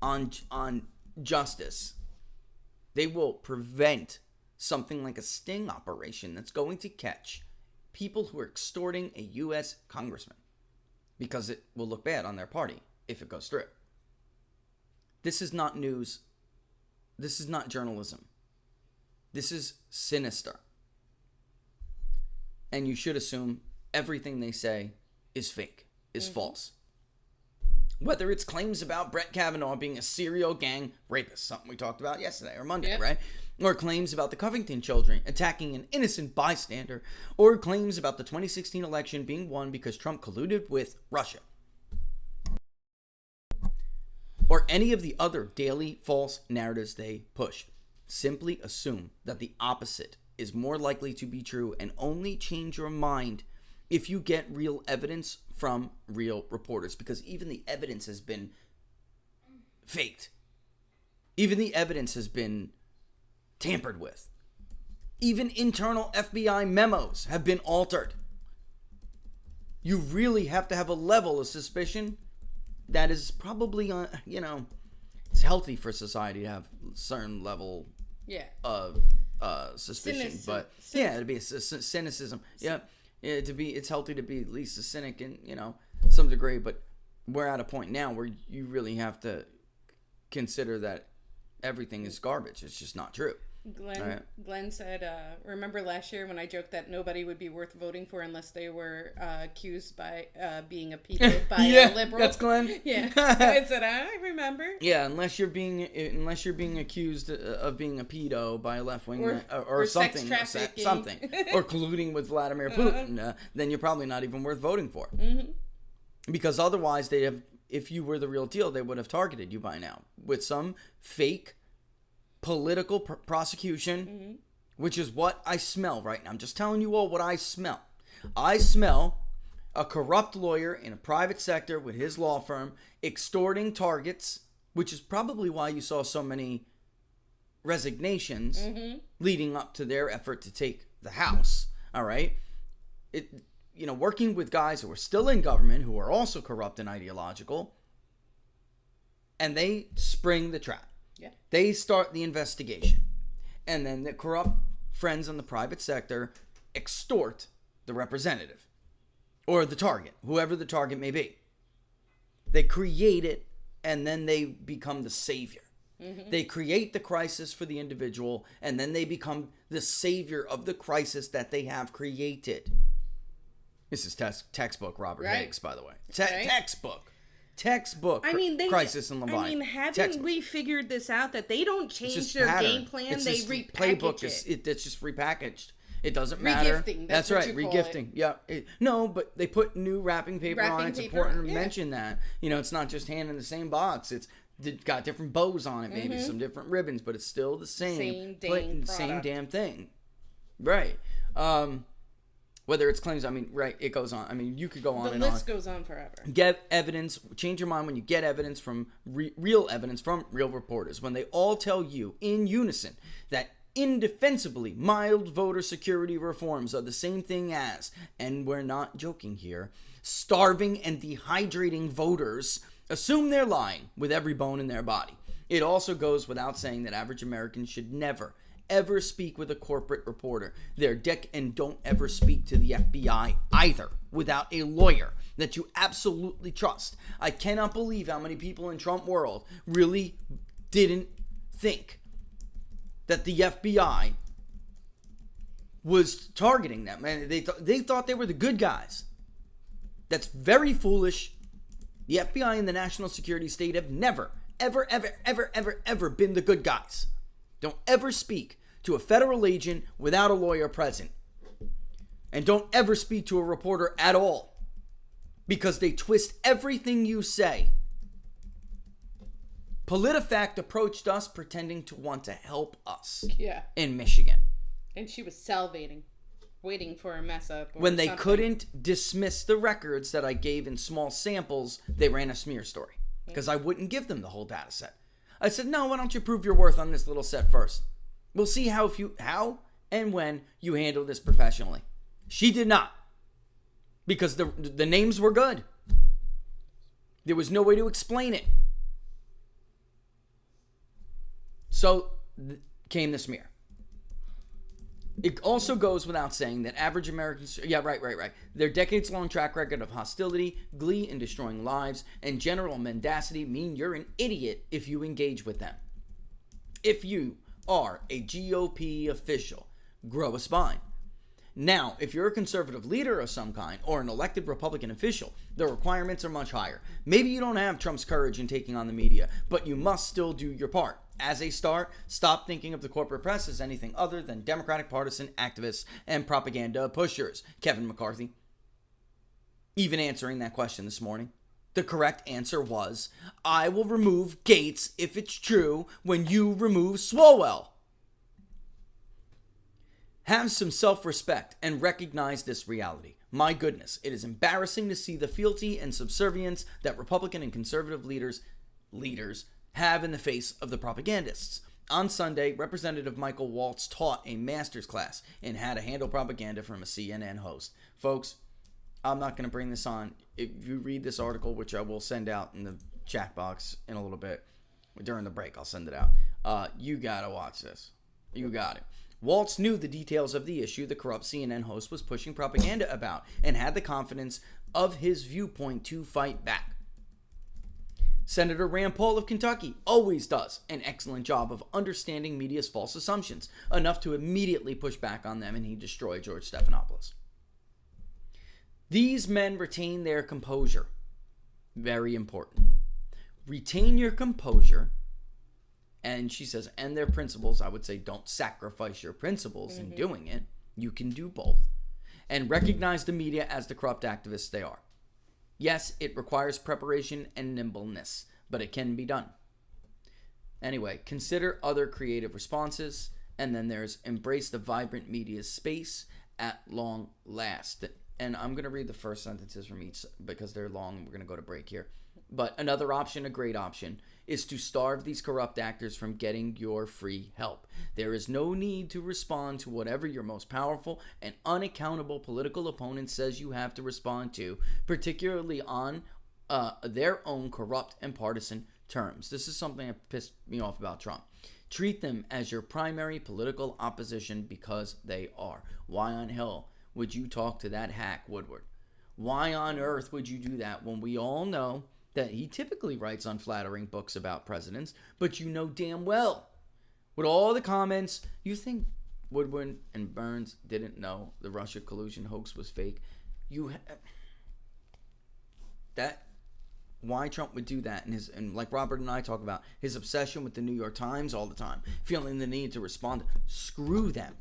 on justice They will prevent something like a sting operation that's going to catch people who are extorting a U.S. congressman, because it will look bad on their party if it goes through. This is not news. This is not journalism. This is sinister. And you should assume everything they say is fake, is false. Whether it's claims about Brett Kavanaugh being a serial gang rapist, something we talked about yesterday or Monday, right? Or claims about the Covington children attacking an innocent bystander, or claims about the 2016 election being won because Trump colluded with Russia, or any of the other daily false narratives they push. Simply assume that the opposite is more likely to be true, and only change your mind if you get real evidence from real reporters, because even the evidence has been faked. Even the evidence has been tampered with. Even internal FBI memos have been altered. You really have to have a level of suspicion that is probably, it's healthy for society to have a certain level of suspicion. But it'd be a cynicism. It's healthy to be at least a cynic in, some degree. But we're at a point now where you really have to consider that everything is garbage. It's just not true. Glenn said, remember last year when I joked that nobody would be worth voting for unless they were accused by being a pedo by a liberal? That's Glenn. Yeah, I said, I remember. Yeah, unless you're being accused of being a pedo by a left wing or something, or colluding with Vladimir Putin, then you're probably not even worth voting for. Because otherwise, if you were the real deal, they would have targeted you by now with some fake political prosecution, which is what I smell right now. I'm just telling you all what I smell. I smell a corrupt lawyer in a private sector with his law firm extorting targets, which is probably why you saw so many resignations leading up to their effort to take the House. All right? Working with guys who are still in government, who are also corrupt and ideological, and they spring the trap. They start the investigation, and then the corrupt friends in the private sector extort the representative or the target, whoever the target may be. They create it, and then they become the savior. They create the crisis for the individual, and then they become the savior of the crisis that they have created. This is textbook Robert Higgs, by the way. Textbook. Crisis in Leviathan. Haven't we figured this out, that they don't change their game plan, they repackage it? It's just repackaged. It doesn't matter. Regifting. That's right, regifting. Yeah. But they put new wrapping paper on it. It's important to mention that. It's not just hand in the same box. It's got different bows on it, maybe some different ribbons, but it's still the same damn thing. Right. Whether it's claims, it goes on. You could go on and on. The list goes on forever. Get evidence. Change your mind when you get evidence from real evidence from real reporters. When they all tell you in unison that indefensibly mild voter security reforms are the same thing as, and we're not joking here, starving and dehydrating voters, assume they're lying with every bone in their body. It also goes without saying that average Americans should never, ever speak with a corporate reporter. And don't ever speak to the FBI either without a lawyer that you absolutely trust. I cannot believe how many people in Trump world really didn't think that the FBI was targeting them. And they thought they were the good guys. That's very foolish. The FBI and the national security state have never, ever, ever, ever, ever, ever been the good guys. Don't ever speak to a federal agent without a lawyer present. And don't ever speak to a reporter at all, because they twist everything you say. PolitiFact approached us pretending to want to help us in Michigan. And she was salivating, waiting for a mess up. When they couldn't dismiss the records that I gave in small samples, they ran a smear story. Because I wouldn't give them the whole data set. I said, no, why don't you prove your worth on this little set first? We'll see how and when you handle this professionally. She did not. Because the names were good. There was no way to explain it. So came the smear. It also goes without saying that average Americans, their decades-long track record of hostility, glee in destroying lives, and general mendacity mean you're an idiot if you engage with them. If you are a GOP official, grow a spine. Now, if you're a conservative leader of some kind or an elected Republican official, the requirements are much higher. Maybe you don't have Trump's courage in taking on the media, but you must still do your part. As a start, stop thinking of the corporate press as anything other than Democratic partisan activists and propaganda pushers. Kevin McCarthy, even answering that question this morning, the correct answer was, I will remove Gaetz if it's true when you remove Swalwell. Have some self-respect and recognize this reality. My goodness, it is embarrassing to see the fealty and subservience that Republican and conservative leaders have in the face of the propagandists. On Sunday, Representative Michael Waltz taught a master's class in how to handle propaganda from a CNN host. Folks, I'm not going to bring this on. If you read this article, which I will send out in the chat box in a little bit, during the break, I'll send it out. You got to watch this. You got it. Waltz knew the details of the issue the corrupt CNN host was pushing propaganda about and had the confidence of his viewpoint to fight back. Senator Rand Paul of Kentucky always does an excellent job of understanding media's false assumptions, enough to immediately push back on them, and he destroyed George Stephanopoulos. These men retain their composure. Very important. Retain your composure. And she says, and their principles. I would say don't sacrifice your principles in doing it. You can do both. And recognize the media as the corrupt activists they are. Yes, it requires preparation and nimbleness, but it can be done. Anyway, consider other creative responses. And then there's embrace the vibrant media space at long last. And I'm going to read the first sentences from each because they're long. We're going to go to break here. But another option, a great option, is to starve these corrupt actors from getting your free help. There is no need to respond to whatever your most powerful and unaccountable political opponent says you have to respond to, particularly on their own corrupt and partisan terms. This is something that pissed me off about Trump. Treat them as your primary political opposition because they are. Why on hell would you talk to that hack Woodward? Why on earth would you do that when we all know that he typically writes unflattering books about presidents, but you know damn well, with all the comments, you think Woodward and Burns didn't know the Russia collusion hoax was fake? Why Trump would do that, and like Robert and I talk about, his obsession with the New York Times all the time, feeling the need to respond. Screw them.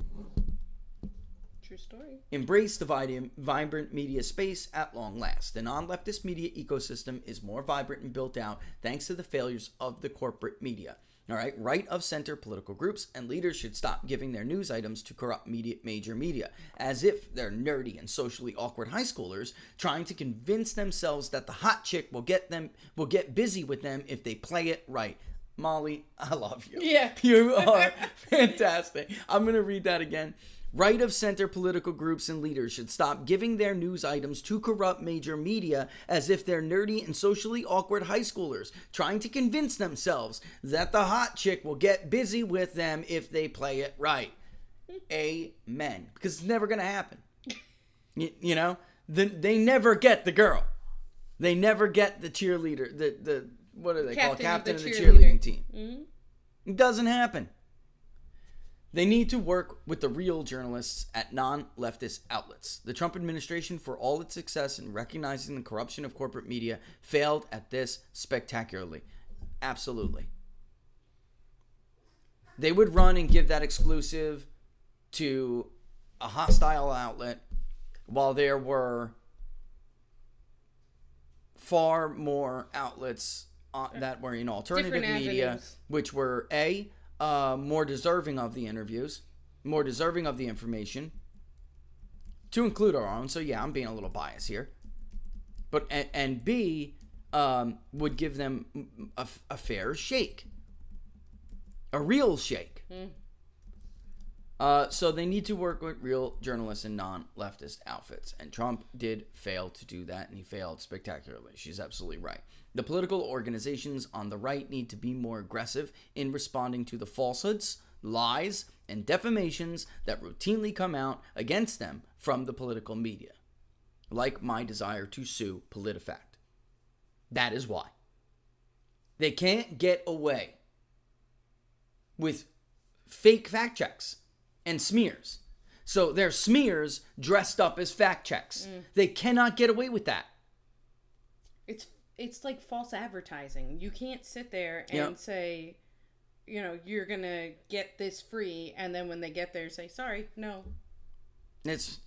True story. Embrace the vibrant media space at long last. The non-leftist media ecosystem is more vibrant and built out thanks to the failures of the corporate media. All right, right-of-center political groups and leaders should stop giving their news items to corrupt major media, as if they're nerdy and socially awkward high schoolers trying to convince themselves that the hot chick will get busy with them if they play it right. Molly, I love you. Yeah. You are fantastic. I'm going to read that again. Right-of-center political groups and leaders should stop giving their news items to corrupt major media as if they're nerdy and socially awkward high schoolers trying to convince themselves that the hot chick will get busy with them if they play it right. Amen. Because it's never going to happen. You know? They never get the girl. They never get the cheerleader. The what do they call it? Captain of the cheerleading team. Mm-hmm. It doesn't happen. They need to work with the real journalists at non-leftist outlets. The Trump administration, for all its success in recognizing the corruption of corporate media, failed at this spectacularly. Absolutely. They would run and give that exclusive to a hostile outlet while there were far more outlets that were in alternative media, which were more deserving of the interviews, more deserving of the information, to include our own. So yeah, I'm being a little biased here, but and B, would give them a fair shake, a real shake. So they need to work with real journalists and non-leftist outfits, and Trump did fail to do that, and he failed spectacularly. She's absolutely right. The political organizations on the right need to be more aggressive in responding to the falsehoods, lies, and defamations that routinely come out against them from the political media, like my desire to sue PolitiFact. That is why. They can't get away with fake fact checks and smears. So they're smears dressed up as fact checks. They cannot get away with that. It's like false advertising. You can't sit there and say, you know, you're going to get this free, and then when they get there say, sorry, no. It's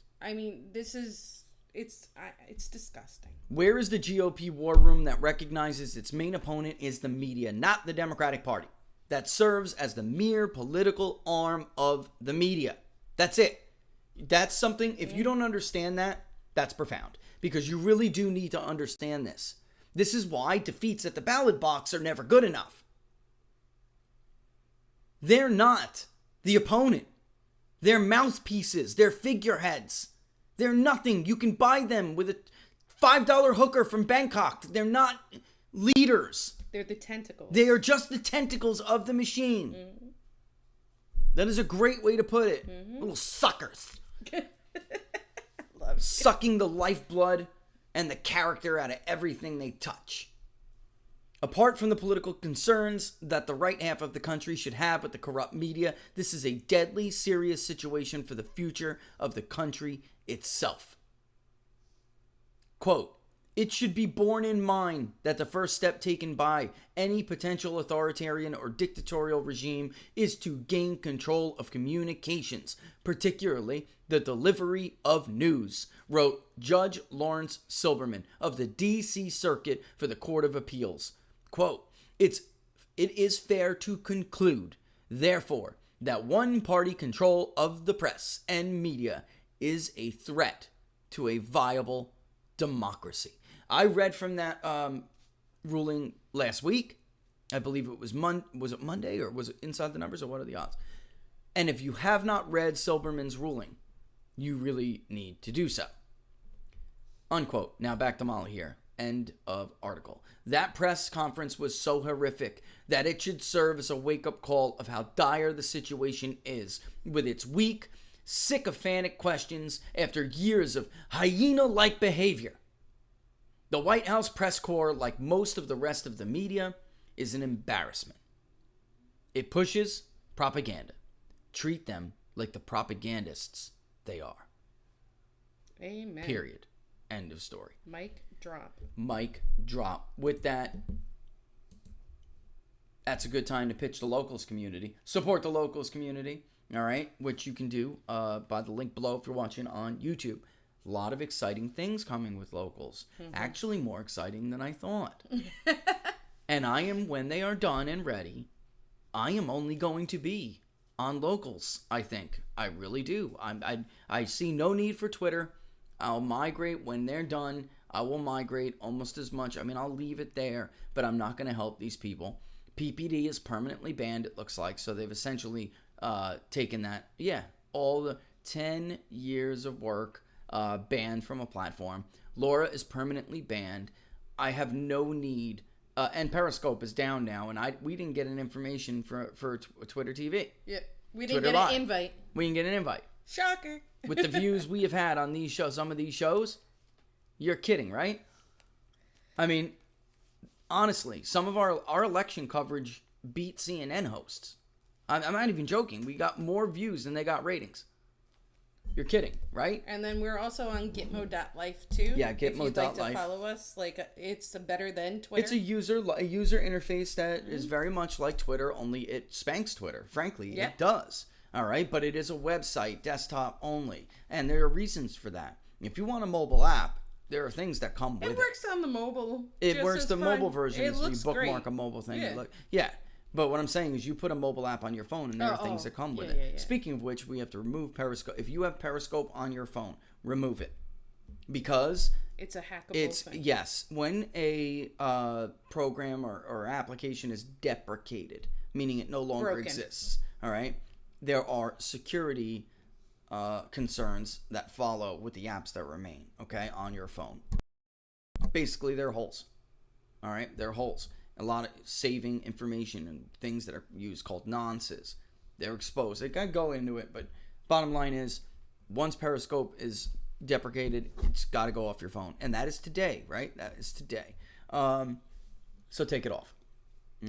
disgusting. Where is the GOP war room that recognizes its main opponent is the media, not the Democratic Party, that serves as the mere political arm of the media? That's it. That's something, if you don't understand that, that's profound. Because you really do need to understand this. This is why defeats at the ballot box are never good enough. They're not the opponent. They're mouthpieces. They're figureheads. They're nothing. You can buy them with a $5 hooker from Bangkok. They're not leaders. They're the tentacles. They are just the tentacles of the machine. Mm-hmm. That is a great way to put it. Mm-hmm. Little suckers. Sucking the lifeblood and the character out of everything they touch. Apart from the political concerns that the right half of the country should have with the corrupt media, this is a deadly serious situation for the future of the country itself. Quote, it should be borne in mind that the first step taken by any potential authoritarian or dictatorial regime is to gain control of communications, particularly the delivery of news, wrote Judge Lawrence Silberman of the D.C. Circuit for the Court of Appeals. Quote, it is fair to conclude, therefore, that one-party control of the press and media is a threat to a viable democracy. I read from that ruling last week. I believe it was was it Monday, or was it Inside the Numbers, or what are the odds? And if you have not read Silberman's ruling, you really need to do so. Unquote. Now back to Molly here. End of article. That press conference was so horrific that it should serve as a wake-up call of how dire the situation is, with its weak, sycophantic questions after years of hyena-like behavior. The White House press corps, like most of the rest of the media, is an embarrassment. It pushes propaganda. Treat them like the propagandists they are. Amen. Period. End of story. Mic drop. Mic drop. With that, that's a good time to pitch the locals community. Support the locals community, all right, which you can do by the link below if you're watching on YouTube. A lot of exciting things coming with locals. Mm-hmm. Actually, more exciting than I thought. And I am, when they are done and ready, I am only going to be on locals, I think. I really do. I see no need for Twitter. I'll migrate when they're done. I will migrate almost as much. I mean, I'll leave it there, but I'm not going to help these people. PPD is permanently banned, it looks like. So they've essentially taken that, all the 10 years of work banned from a platform. Laura is permanently banned. I have no need, and Periscope is down now, and we didn't get an information for Twitter TV. Yeah, we didn't get an invite. We didn't get an invite. Shocker. With the views we have had on these shows, some of these shows, you're kidding, right? I mean, honestly, some of our election coverage beat CNN hosts. I'm not even joking. We got more views than they got ratings. You're kidding, right? And then we're also on Gitmo.life too. Yeah, Gitmo.life. If you'd like to follow us, it's better than Twitter. It's a user interface that is very much like Twitter, only it spanks Twitter. Frankly, It does. All right, but it is a website, desktop only, and there are reasons for that. If you want a mobile app, there are things that come with it. It works on the mobile. It works the mobile version, so you bookmark a mobile thing. Yeah. But what I'm saying is you put a mobile app on your phone, and there are things that come with it. Yeah. Speaking of which, we have to remove Periscope. If you have Periscope on your phone, remove it. Because it's a hackable thing. Yes. When a program or application is deprecated, meaning it no longer exists, all right, there are security concerns that follow with the apps that remain, okay, on your phone. Basically, they're holes. All right? They're holes. A lot of saving information and things that are used called nonces. They're exposed. They can go into it, but bottom line is, once Periscope is deprecated, it's got to go off your phone, and that is today, right? That is today. So take it off.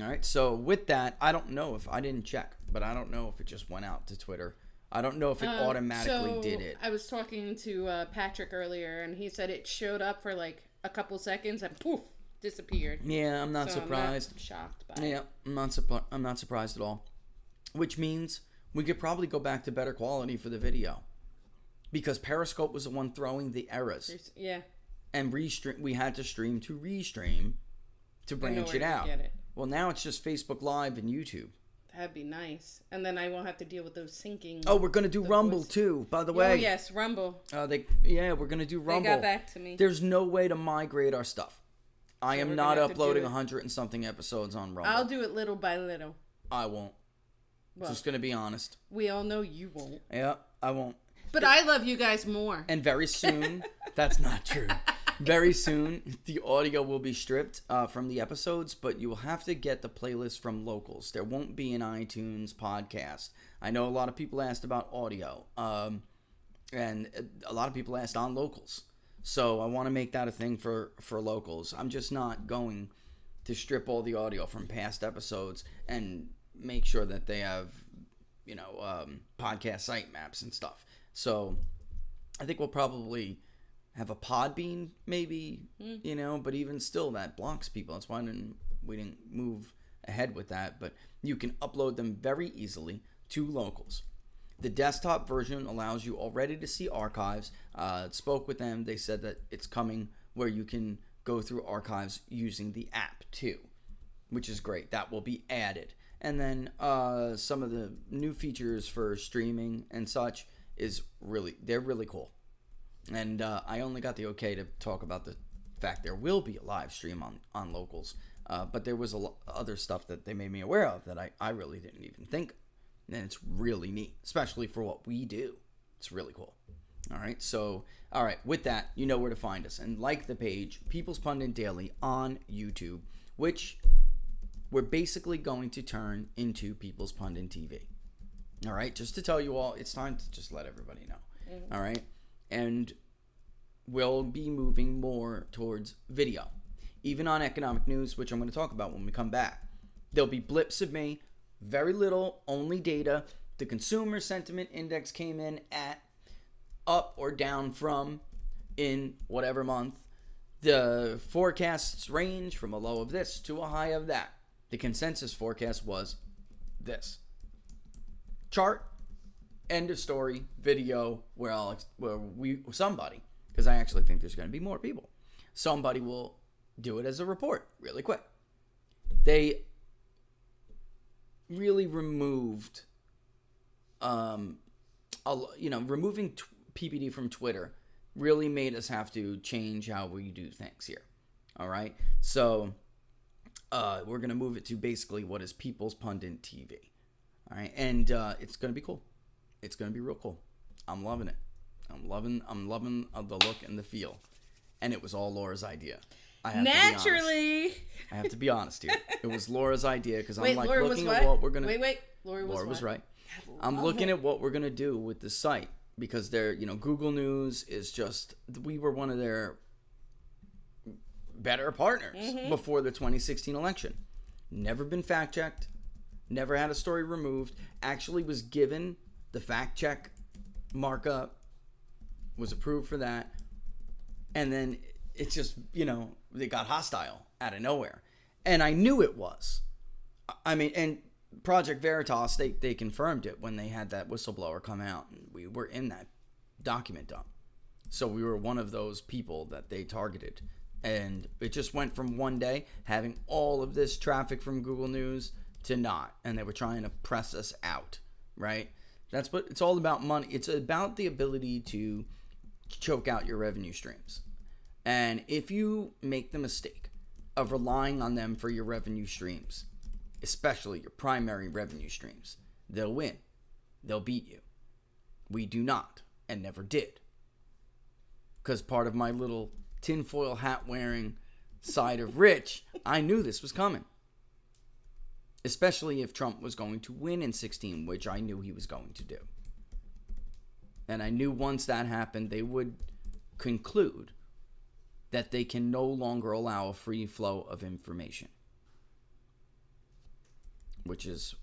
All right. So with that, I don't know if I didn't check, but I don't know if it just went out to Twitter. I don't know if it automatically did it. I was talking to Patrick earlier, and he said it showed up for like a couple seconds and poof, disappeared. Yeah, I'm not surprised. I'm not shocked by it. I'm not surprised at all. Which means we could probably go back to better quality for the video, because Periscope was the one throwing the errors. Yeah. And we had to stream to restream to branch it out. Well, now it's just Facebook Live and YouTube. That'd be nice. And then I won't have to deal with those syncing. Oh, we're going to do Rumble too, by the way. Oh, yes, Rumble. We're going to do Rumble. They got back to me. There's no way to migrate our stuff. I am not uploading 100 and something episodes on Rumble. I'll do it little by little. I won't. Well, just going to be honest. We all know you won't. Yeah, I won't. But I love you guys more. And very soon, that's not true. Very soon, the audio will be stripped from the episodes, but you will have to get the playlist from locals. There won't be an iTunes podcast. I know a lot of people asked about audio, and a lot of people asked on locals. So I want to make that a thing for locals. I'm just not going to strip all the audio from past episodes and make sure that they have, podcast sitemaps and stuff. So I think we'll probably have a Podbean, maybe, but even still, that blocks people. That's why we didn't move ahead with that. But you can upload them very easily to locals. The desktop version allows you already to see archives. Spoke with them. They said that it's coming where you can go through archives using the app too, which is great. That will be added. And then some of the new features for streaming and such they're really cool. And I only got the okay to talk about the fact there will be a live stream on locals. But there was other stuff that they made me aware of that I really didn't even think of. And it's really neat, especially for what we do. It's really cool. All right, with that, you know where to find us. And like the page, People's Pundit Daily on YouTube, which we're basically going to turn into People's Pundit TV. All right, just to tell you all, it's time to just let everybody know. Mm-hmm. All right, and we'll be moving more towards video, even on economic news, which I'm going to talk about when we come back. There'll be blips of me, very little, only data. The consumer sentiment index came in at up or down from in whatever month. The forecasts range from a low of this to a high of that. The consensus forecast was this. Chart, end of story, video, somebody, because I actually think there's going to be more people. Somebody will do it as a report really quick. They really removed, removing PPD from Twitter really made us have to change how we do things here. All right, so we're gonna move it to basically what is People's Pundit TV. All right, and it's gonna be cool. It's gonna be real cool. I'm loving it. I'm loving the look and the feel, and it was all Laura's idea. I have to be honest here. It was Laura's idea because I'm like looking at what we're gonna. Laura was right. I'm looking at what we're gonna do with the site because Google News is just, we were one of their better partners before the 2016 election. Never been fact checked. Never had a story removed. Actually was given the fact check markup. Was approved for that, and then it's just they got hostile out of nowhere. And I knew it was. I mean, and Project Veritas, they confirmed it when they had that whistleblower come out. And we were in that document dump. So we were one of those people that they targeted. And it just went from one day having all of this traffic from Google News to not. And they were trying to press us out, right? That's what it's all about. Money. It's about the ability to choke out your revenue streams. And if you make the mistake of relying on them for your revenue streams, especially your primary revenue streams, they'll win. They'll beat you. We do not, and never did. Because part of my little tinfoil hat wearing side of Rich, I knew this was coming. especially if Trump was going to win in 16, which I knew he was going to do. And I knew once that happened, they would conclude that they can no longer allow a free flow of information, which is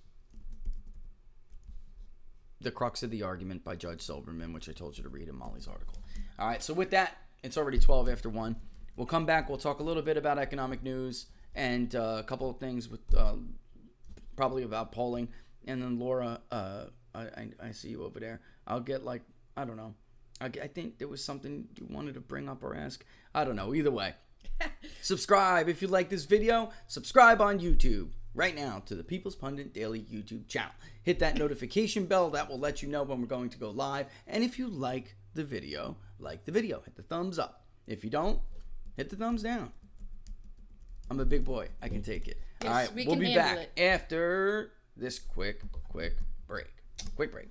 the crux of the argument by Judge Silberman, which I told you to read in Molly's article. All right, so with that, it's already 12 after 1. We'll come back. We'll talk a little bit about economic news and a couple of things with probably about polling. And then Laura, I see you over there. I'll get I don't know. I think there was something you wanted to bring up or ask. I don't know. Either way, subscribe if you like this video. Subscribe on YouTube right now to the People's Pundit Daily YouTube channel. Hit that notification bell. That will let you know when we're going to go live. And if you like the video, hit the thumbs up. If you don't, hit the thumbs down. I'm a big boy. I can take it. Yes, all right, we'll be back after this quick break. Quick break.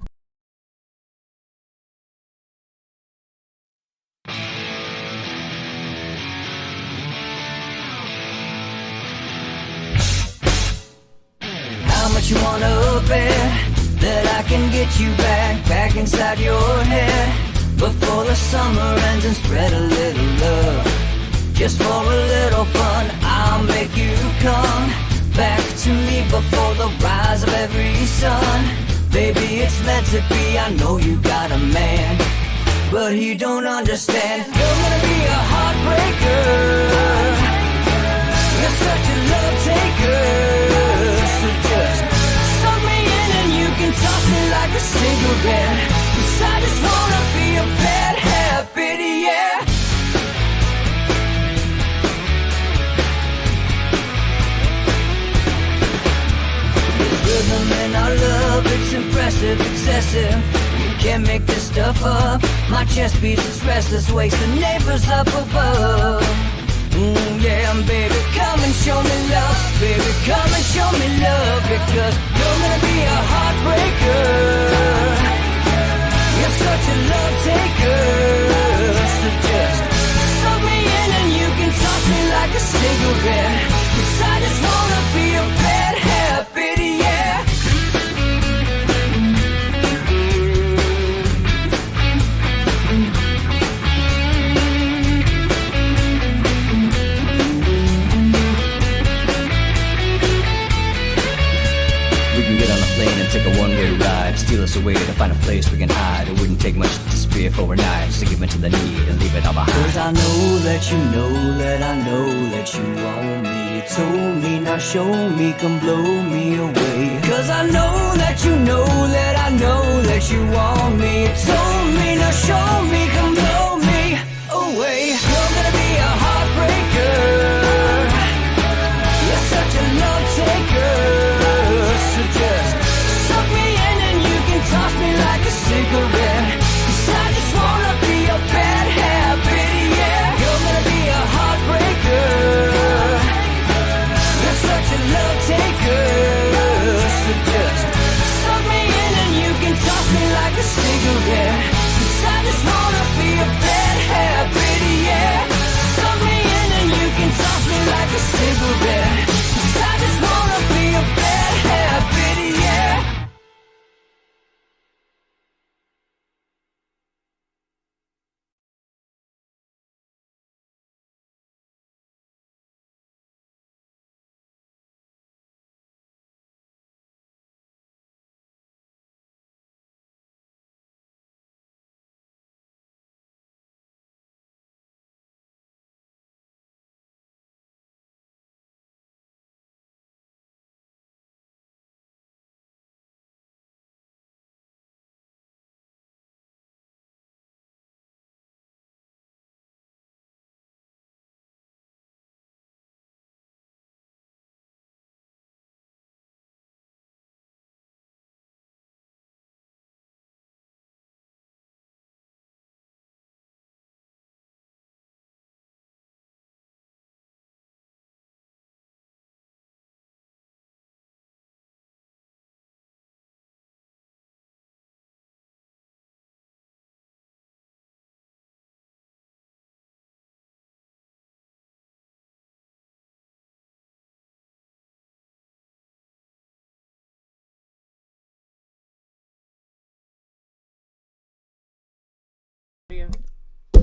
How much you wanna bet that I can get you back inside your head before the summer ends and spread a little love. Just for a little fun, I'll make you come back to me before the rise of every sun. Baby, it's meant to be, I know you got a man, but he don't understand. You're gonna be a heartbreaker. You're such a love taker. So just suck me in and you can toss me like a cigarette. 'Cause I just wanna be a bad habit, yeah. Rhythm in our love, it's impressive, excessive. You can't make this stuff up. My chest beats, it's restless, wakes the neighbors up above. Yeah, baby, come and show me love. Baby, come and show me love. Because you're gonna be a heartbreaker. You're such a love taker. So just suck me in and you can toss me like a cigarette. 'Cause I just wanna be a bad habit, yeah. We can get on a plane and take a one-way ride. Steal us away to find a place we can hide. It wouldn't take much to spear for a night. Just to give into the need and leave it all behind. 'Cause I know that you know that I know that you want me. You told me, now show me, come blow me away. 'Cause I know that you know that I know that you want me. You told me, now show me, come blow me away. You're gonna be a heartbreaker. You're such a love taker. So just suck me in and you can toss me like a cigarette. 'Cause I just wanna be a bad habit, yeah. You're gonna be a heartbreaker. You're such a love taker. So just suck me in and you can toss me like a cigarette. 'Cause I just wanna be a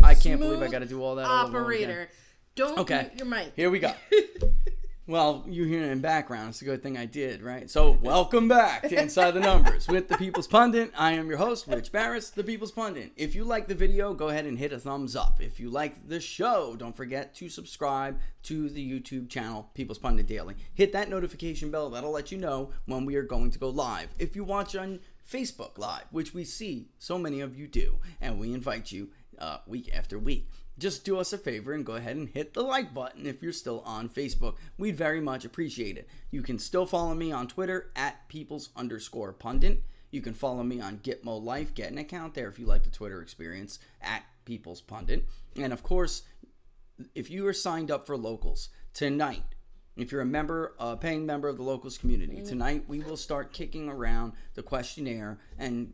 I can't believe I got to do all that all over again. Operator, don't mute your mic. Here we go. Well, you hear it in background. It's a good thing I did, right? So, welcome back to Inside the Numbers with the People's Pundit. I am your host, Rich Barris, the People's Pundit. If you like the video, go ahead and hit a thumbs up. If you like the show, don't forget to subscribe to the YouTube channel, People's Pundit Daily. Hit that notification bell. That'll let you know when we are going to go live. If you watch on Facebook Live, which we see so many of you do, and we invite you week after week, just do us a favor and go ahead and hit the like button if you're still on Facebook. We'd very much appreciate it. You can still follow me on Twitter at peoples_pundit. You can follow me on Gitmo Life. Get an account there if you like the Twitter experience at People's Pundit. And of course, if you are signed up for Locals tonight, if you're a paying member of the Locals community, tonight we will start kicking around the questionnaire and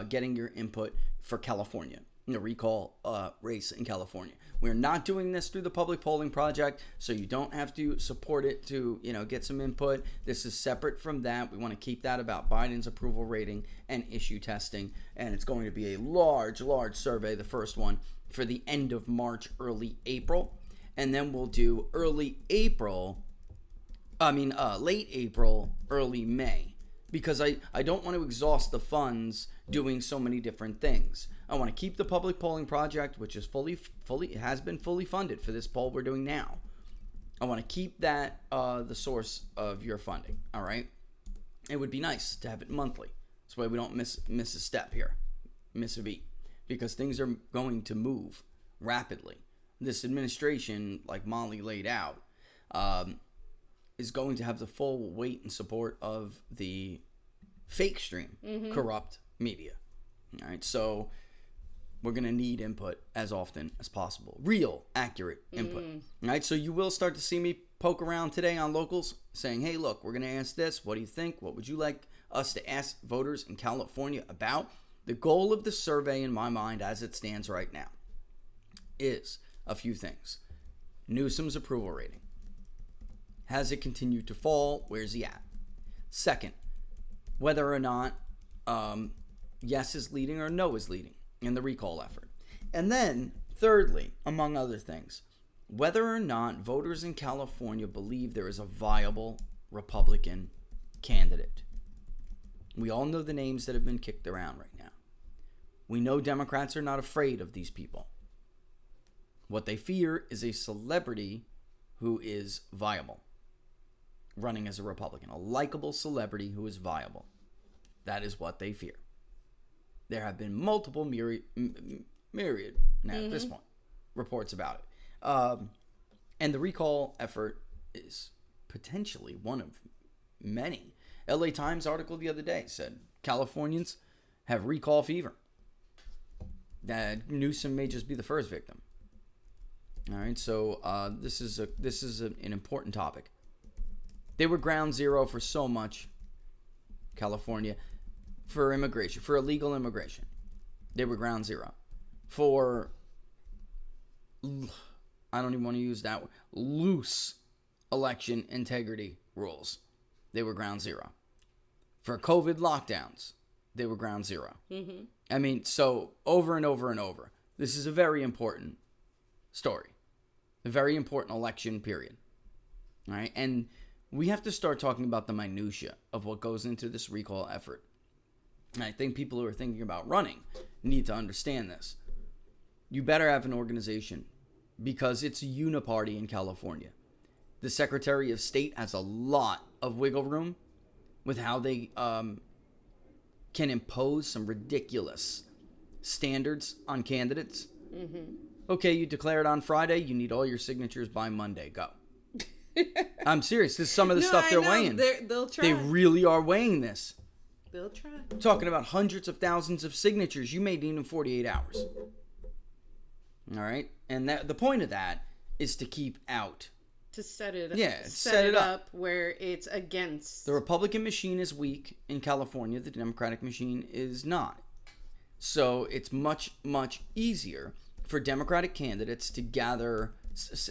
getting your input for California. The recall race in California. We're not doing this through the public polling project, so you don't have to support it to, get some input. This is separate from that. We want to keep that about Biden's approval rating and issue testing, and it's going to be a large survey, the first one, for the end of March, early April, and then we'll do late April, early May, because I don't want to exhaust the funds doing so many different things. I want to keep the public polling project, which is has been fully funded for this poll we're doing now. I want to keep that the source of your funding. All right, it would be nice to have it monthly. This way we don't miss a step here, miss a beat, because things are going to move rapidly. This administration, like Molly laid out, is going to have the full weight and support of the fake stream, corrupt media. All right, so we're going to need input as often as possible. Real, accurate input. All right, so you will start to see me poke around today on Locals saying, hey, look, we're going to ask this. What do you think? What would you like us to ask voters in California about? The goal of the survey, in my mind, as it stands right now, is a few things. Newsom's approval rating. Has it continued to fall? Where's he at? Second, whether or not yes is leading or no is leading in the recall effort. And then, thirdly, among other things, whether or not voters in California believe there is a viable Republican candidate. We all know the names that have been kicked around right now. We know Democrats are not afraid of these people. What they fear is a celebrity who is viable, running as a Republican, a likable celebrity who is viable. That is what they fear. There have been multiple myriad now at this point reports about it. And the recall effort is potentially one of many. LA Times article the other day said Californians have recall fever. That Newsom may just be the first victim. All right, so this is an important topic. They were ground zero for so much, California, for immigration, for illegal immigration. They were ground zero. For, I don't even want to use that word, loose election integrity rules. They were ground zero. For COVID lockdowns, they were ground zero. I mean, so over and over and over. This is a very important story. A very important election period. All right, and we have to start talking about the minutia of what goes into this recall effort. And I think people who are thinking about running need to understand this. You better have an organization because it's a uniparty in California. The Secretary of State has a lot of wiggle room with how they can impose some ridiculous standards on candidates. Okay, you declared on Friday, you need all your signatures by Monday. Go. I'm serious. This is some of the stuff they're weighing. They'll try. They really are weighing this. They'll try. I'm talking about hundreds of thousands of signatures you may need in 48 hours. All right? And the point of that is to keep out. To set it up. Yeah, set it up where it's against. The Republican machine is weak in California. The Democratic machine is not. So it's much, much easier for Democratic candidates to gather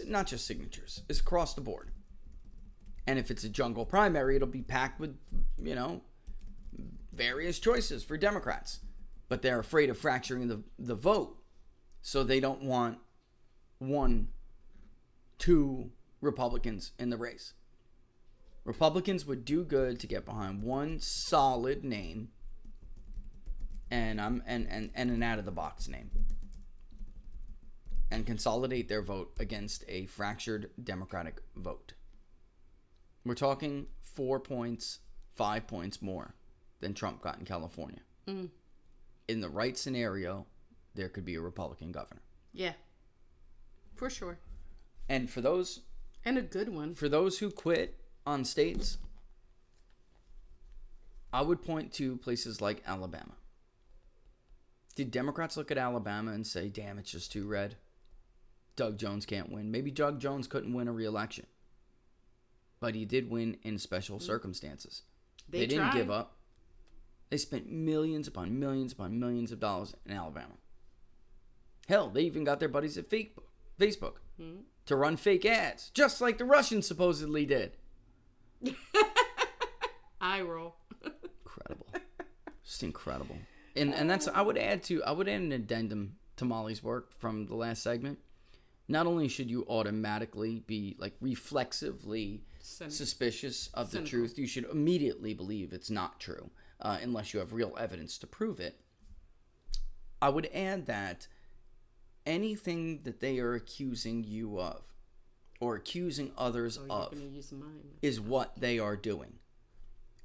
not just signatures. It's across the board. And if it's a jungle primary, it'll be packed with, various choices for Democrats. But they're afraid of fracturing the vote So they don't want 2 Republicans in the race. Republicans would do good to get behind one solid name and an out of the box name, and consolidate their vote against a fractured Democratic vote. We're talking 4 points, 5 points more than Trump got in California. Mm. In the right scenario, there could be a Republican governor. Yeah. For sure. And for those... And a good one. For those who quit on states, I would point to places like Alabama. Did Democrats look at Alabama and say, damn, it's just too red? Doug Jones can't win. Maybe Doug Jones couldn't win a re-election. But he did win in special circumstances. They didn't give up. They spent millions upon millions upon millions of dollars in Alabama. Hell, they even got their buddies at Facebook to run fake ads, just like the Russians supposedly did. Eye roll. Incredible. Just incredible. And that's I would add an addendum to Molly's work from the last segment. Not only should you automatically be like reflexively suspicious of the truth, you should immediately believe it's not true, unless you have real evidence to prove it. I would add that anything that they are accusing you of, or accusing others of, is what they are doing.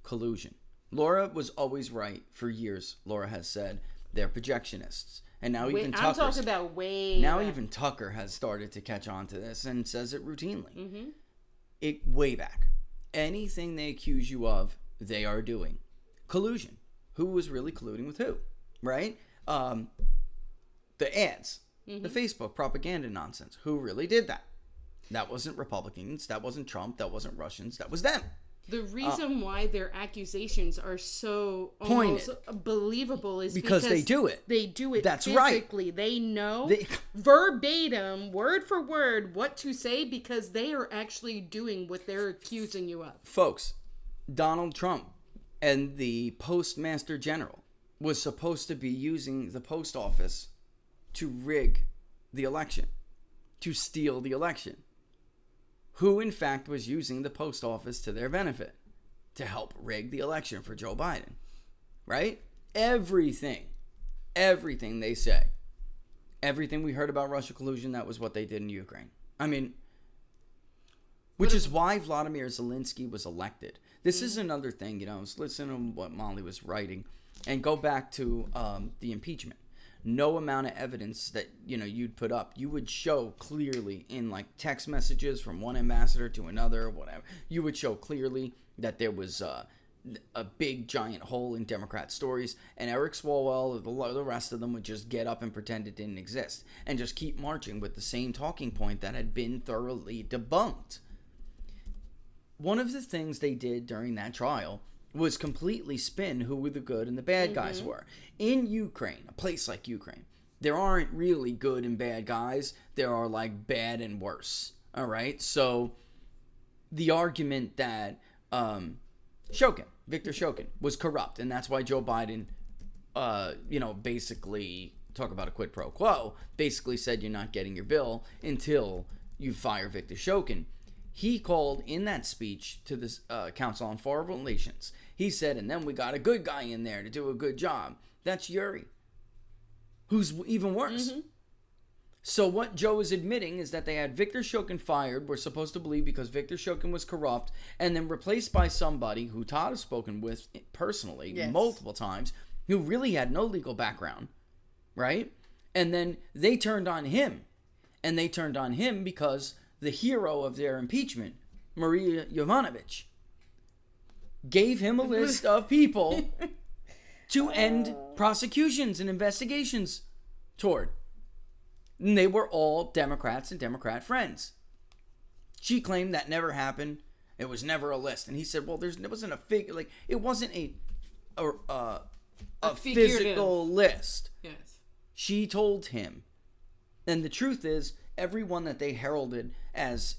Collusion. Laura was always right for years. Laura has said they're projectionists. And now even Tucker. I'm talking about way now back. Even Tucker has started to catch on to this and says it routinely. Mm-hmm. Way back. Anything they accuse you of, they are doing. Collusion. Who was really colluding with who? Right? The ads. Mm-hmm. The Facebook propaganda nonsense. Who really did that? That wasn't Republicans. That wasn't Trump. That wasn't Russians. That was them. The reason why their accusations are so pointed, almost believable is because they do it. They do it. That's physically. right. They know verbatim, word for word, what to say because they are actually doing what they're accusing you of. Folks, Donald Trump and the Postmaster General was supposed to be using the post office to rig the election, to steal the election. Who, in fact, was using the post office to their benefit to help rig the election for Joe Biden, right? Everything they say, everything we heard about Russia collusion, that was what they did in Ukraine. I mean, which is why Vladimir Zelensky was elected. This is another thing, I was listening to what Molly was writing, and go back to the impeachment. No amount of evidence that you'd put up, you would show clearly in like text messages from one ambassador to another or whatever. You would show clearly that there was a big giant hole in Democrat stories, and Eric Swalwell or the rest of them would just get up and pretend it didn't exist and just keep marching with the same talking point that had been thoroughly debunked. One of the things they did during that trial was completely spin who the good and the bad guys were. In Ukraine, a place like Ukraine, there aren't really good and bad guys. There are like bad and worse. All right? So the argument that Victor Shokin was corrupt, and that's why Joe Biden, basically, talk about a quid pro quo, basically said you're not getting your bill until you fire Victor Shokin. He called in that speech to the Council on Foreign Relations. He said, and then we got a good guy in there to do a good job. That's Yuri, who's even worse. Mm-hmm. So what Joe is admitting is that they had Victor Shokin fired, we're supposed to believe, because Victor Shokin was corrupt, and then replaced by somebody who Todd has spoken with personally multiple times, who really had no legal background, right? And then they turned on him. And they turned on him because the hero of their impeachment, Maria Yovanovitch, gave him a list of people to end prosecutions and investigations toward. And they were all Democrats and Democrat friends. She claimed that never happened. It was never a list. And he said, well, it wasn't a figure. Like, it wasn't a physical list. Yes. She told him. And the truth is, everyone that they heralded as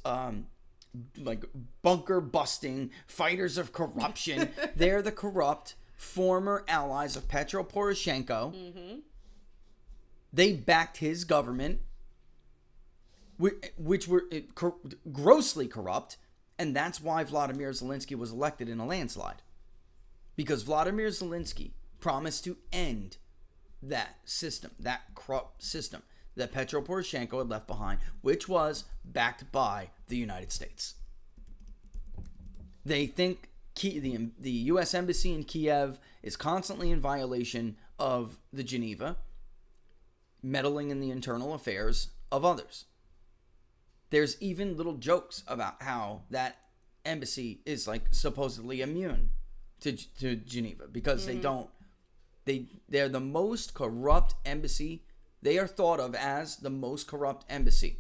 like bunker busting fighters of corruption, they're the corrupt former allies of Petro Poroshenko. Mm-hmm. They backed his government, which were grossly corrupt, and that's why Vladimir Zelensky was elected in a landslide. Because Vladimir Zelensky promised to end that system, that corrupt system that Petro Poroshenko had left behind, which was backed by the United States. They think the U.S. Embassy in Kiev is constantly in violation of the Geneva, meddling in the internal affairs of others. There's even little jokes about how that embassy is like supposedly immune to Geneva because they're the most corrupt embassy. They are thought of as the most corrupt embassy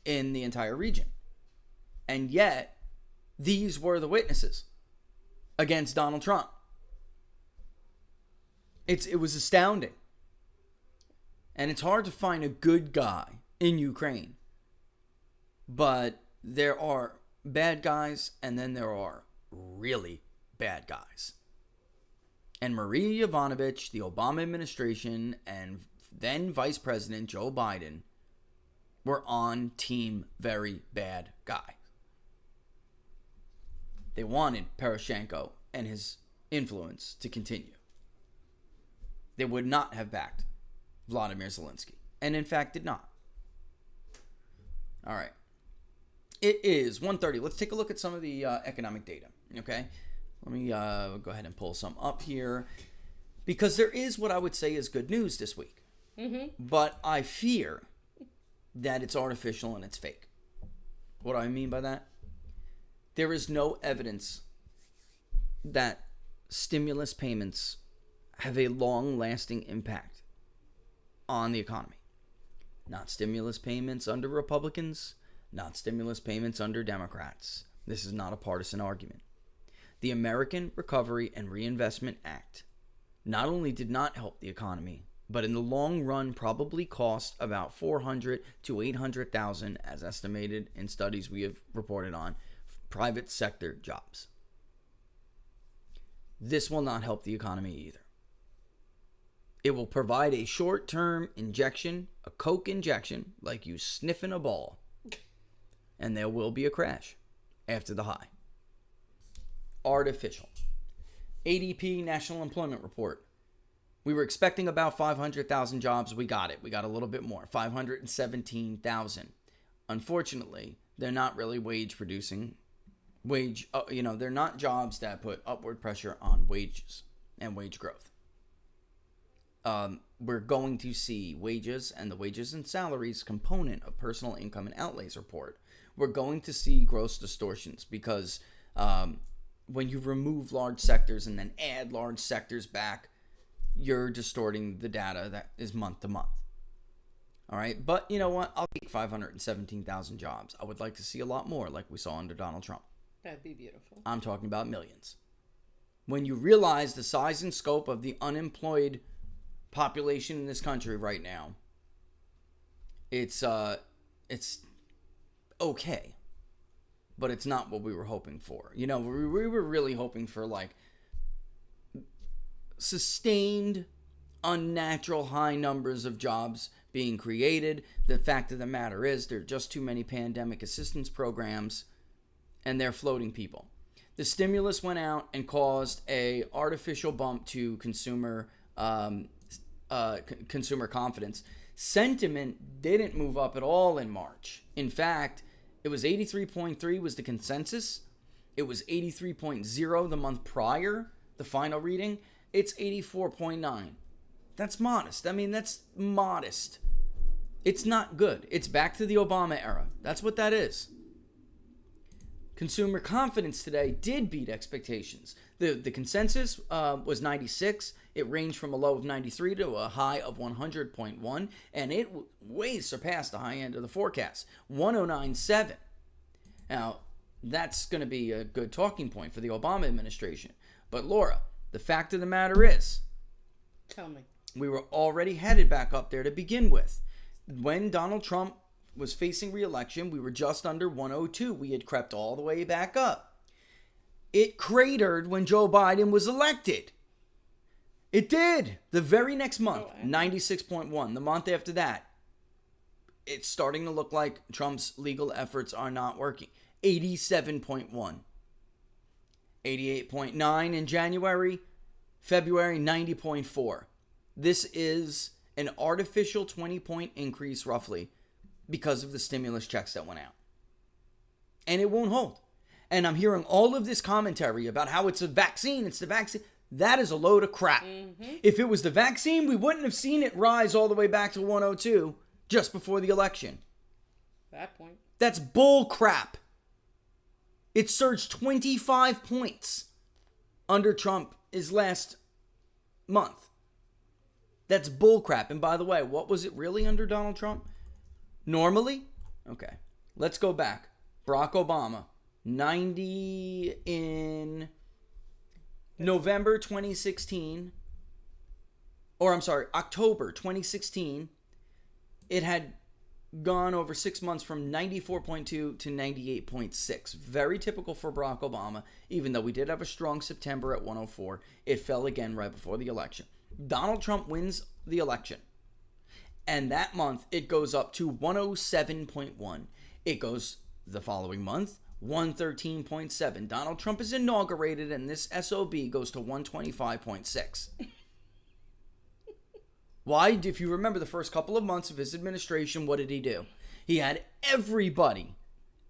in the entire region. And yet, these were the witnesses against Donald Trump. It was astounding. And it's hard to find a good guy in Ukraine. But there are bad guys, and then there are really bad guys. And Maria Yovanovitch, the Obama administration, and then Vice President Joe Biden were on team very bad guy. They wanted Poroshenko and his influence to continue. They would not have backed Vladimir Zelensky, and in fact did not. All right. It is 1:30. Let's take a look at some of the economic data, okay? Let me go ahead and pull some up here, because there is what I would say is good news this week. But I fear that it's artificial and it's fake. What do I mean by that? There is no evidence that stimulus payments have a long-lasting impact on the economy. Not stimulus payments under Republicans, not stimulus payments under Democrats. This is not a partisan argument. The American Recovery and Reinvestment Act not only did not help the economy, but in the long run probably cost about 400 to 800,000, as estimated in studies we have reported on, private sector jobs. This will not help the economy either. It will provide a short-term injection, a Coke injection, like you sniffing a ball, and there will be a crash after the high. Artificial. ADP National Employment Report. We were expecting about 500,000 jobs. We got it. We got a little bit more, 517,000. Unfortunately, they're not really they're not jobs that put upward pressure on wages and wage growth. We're going to see wages and the wages and salaries component of personal income and outlays report. We're going to see gross distortions because when you remove large sectors and then add large sectors back, you're distorting the data that is month to month. All right, but you know what? I'll take 517,000 jobs. I would like to see a lot more like we saw under Donald Trump. That'd be beautiful. I'm talking about millions. When you realize the size and scope of the unemployed population in this country right now, it's okay, but it's not what we were hoping for. You know, we were really hoping for like sustained, unnatural high numbers of jobs being created. The fact of the matter is there are just too many pandemic assistance programs, and they're floating people. The stimulus went out and caused a artificial bump to consumer confidence. Sentiment didn't move up at all in March. In fact, it was 83.3 was the consensus. It was 83.0 the month prior, the final reading. It's 84.9. That's modest. I mean, that's modest. It's not good. It's back to the Obama era. That's what that is. Consumer confidence today did beat expectations. The consensus was 96. It ranged from a low of 93 to a high of 100.1, and it way surpassed the high end of the forecast, 109.7. Now, that's going to be a good talking point for the Obama administration. But Laura, the fact of the matter is, tell me, we were already headed back up there to begin with. When Donald Trump was facing re-election, we were just under 102. We had crept all the way back up. It cratered when Joe Biden was elected. It did. The very next month, 96.1. The month after that, it's starting to look like Trump's legal efforts are not working. 87.1. 88.9 in January. February, 90.4. This is an artificial 20-point increase, roughly, because of the stimulus checks that went out. And it won't hold. And I'm hearing all of this commentary about how it's a vaccine, it's the vaccine. That is a load of crap. If it was the vaccine, we wouldn't have seen it rise all the way back to 102 just before the election. That point. That's bull crap. It surged 25 points under Trump his last month. That's bull crap. And by the way, what was it really under Donald Trump? Normally? Okay. Let's go back. Barack Obama, 90 in November 2016. Or I'm sorry, October 2016. It had gone over 6 months from 94.2 to 98.6. Very typical for Barack Obama, even though we did have a strong September at 104. It fell again right before the election. Donald Trump wins the election. And that month, it goes up to 107.1. It goes the following month, 113.7. Donald Trump is inaugurated, and this SOB goes to 125.6. Why? If you remember the first couple of months of his administration, what did he do? He had everybody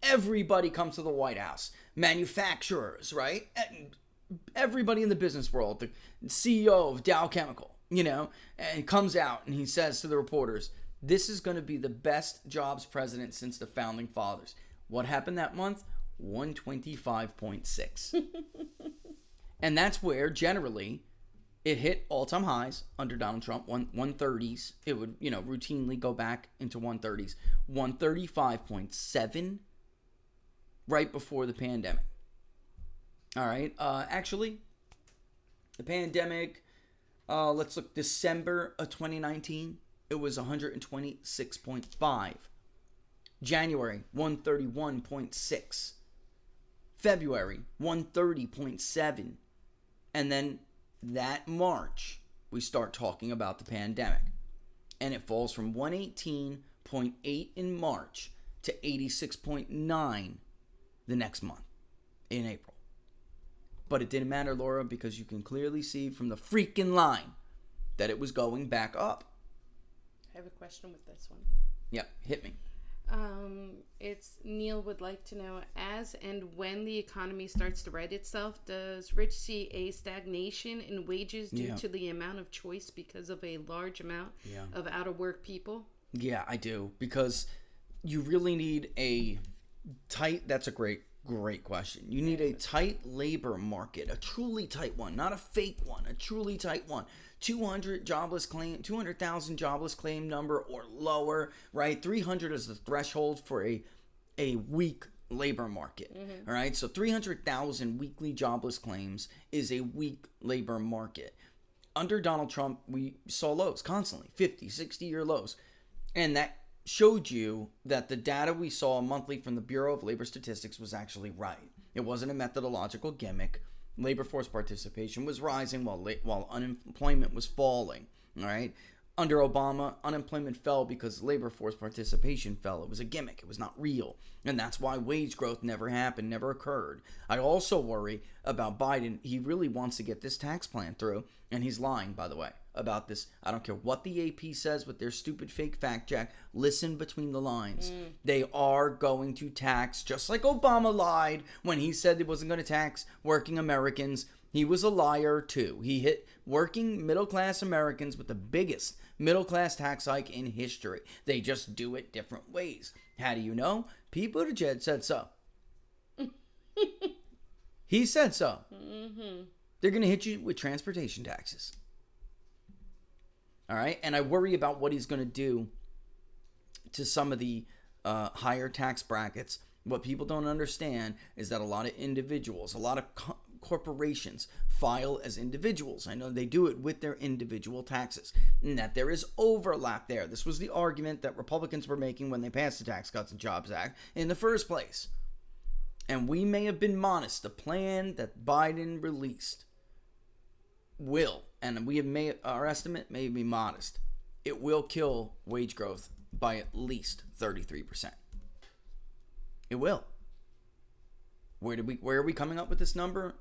come to the White House. Manufacturers, right? Everybody in the business world, the CEO of Dow Chemical, and comes out and he says to the reporters, this is going to be the best jobs president since the founding fathers. What happened that month? 125.6. And that's where generally it hit all-time highs under Donald Trump, 130s. It would, routinely go back into 130s. 135.7 right before the pandemic. All right. Actually, the pandemic, let's look, December of 2019, it was 126.5. January, 131.6. February, 130.7. And then that March, we start talking about the pandemic. And it falls from 118.8 in March to 86.9 the next month in April. But it didn't matter, Laura, because you can clearly see from the freaking line that it was going back up. I have a question with this one. Yep, hit me. It's Neil would like to know, as and when the economy starts to right itself, does Rich see a stagnation in wages due to the amount of choice because of a large amount of out-of-work people? Yeah, I do, because you really need a tight, that's a great question. You need a tight labor market, a truly tight one, not a fake one, a truly tight one. 200,000 jobless claim number or lower, right? 300 is the threshold for a weak labor market, all right? So 300,000 weekly jobless claims is a weak labor market. Under Donald Trump, we saw lows constantly, 50, 60-year lows. And that showed you that the data we saw monthly from the Bureau of Labor Statistics was actually right. It wasn't a methodological gimmick. Labor force participation was rising while unemployment was falling, all right? Under Obama, unemployment fell because labor force participation fell. It was a gimmick. It was not real. And that's why wage growth never happened, never occurred. I also worry about Biden. He really wants to get this tax plan through, and he's lying, by the way, about this. I don't care what the AP says with their stupid fake fact check. Listen between the lines. They are going to tax, just like Obama lied when he said he wasn't going to tax working Americans. He was a liar, too. He hit working middle-class Americans with the biggest middle-class tax hike in history. They just do it different ways. How do you know? Pete Buttigieg said so. He said so. They're going to hit you with transportation taxes. All right? And I worry about what he's going to do to some of the higher tax brackets. What people don't understand is that a lot of individuals, a lot of corporations file as individuals. I know they do it with their individual taxes, and that there is overlap there. This was the argument that Republicans were making when they passed the Tax Cuts and Jobs Act in the first place. And we may have been modest. The plan that Biden released will and we have made our estimate may be modest, it will kill wage growth by at least 33%. It will. Where are we coming up with this number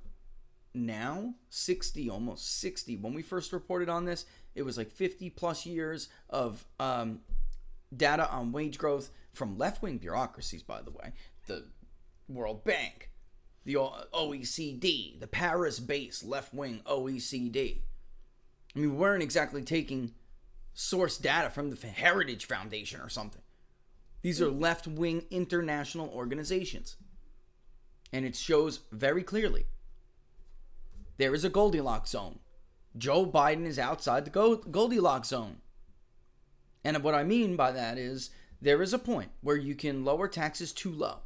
now? 60, almost 60. When we first reported on this, it was like 50 plus years of data on wage growth from left-wing bureaucracies, by the way. The World Bank, the OECD, the Paris-based left-wing OECD. I mean, we weren't exactly taking source data from the Heritage Foundation or something. These are left-wing international organizations. And it shows very clearly there is a Goldilocks zone. Joe Biden is outside the Goldilocks zone. And what I mean by that is there is a point where you can lower taxes too low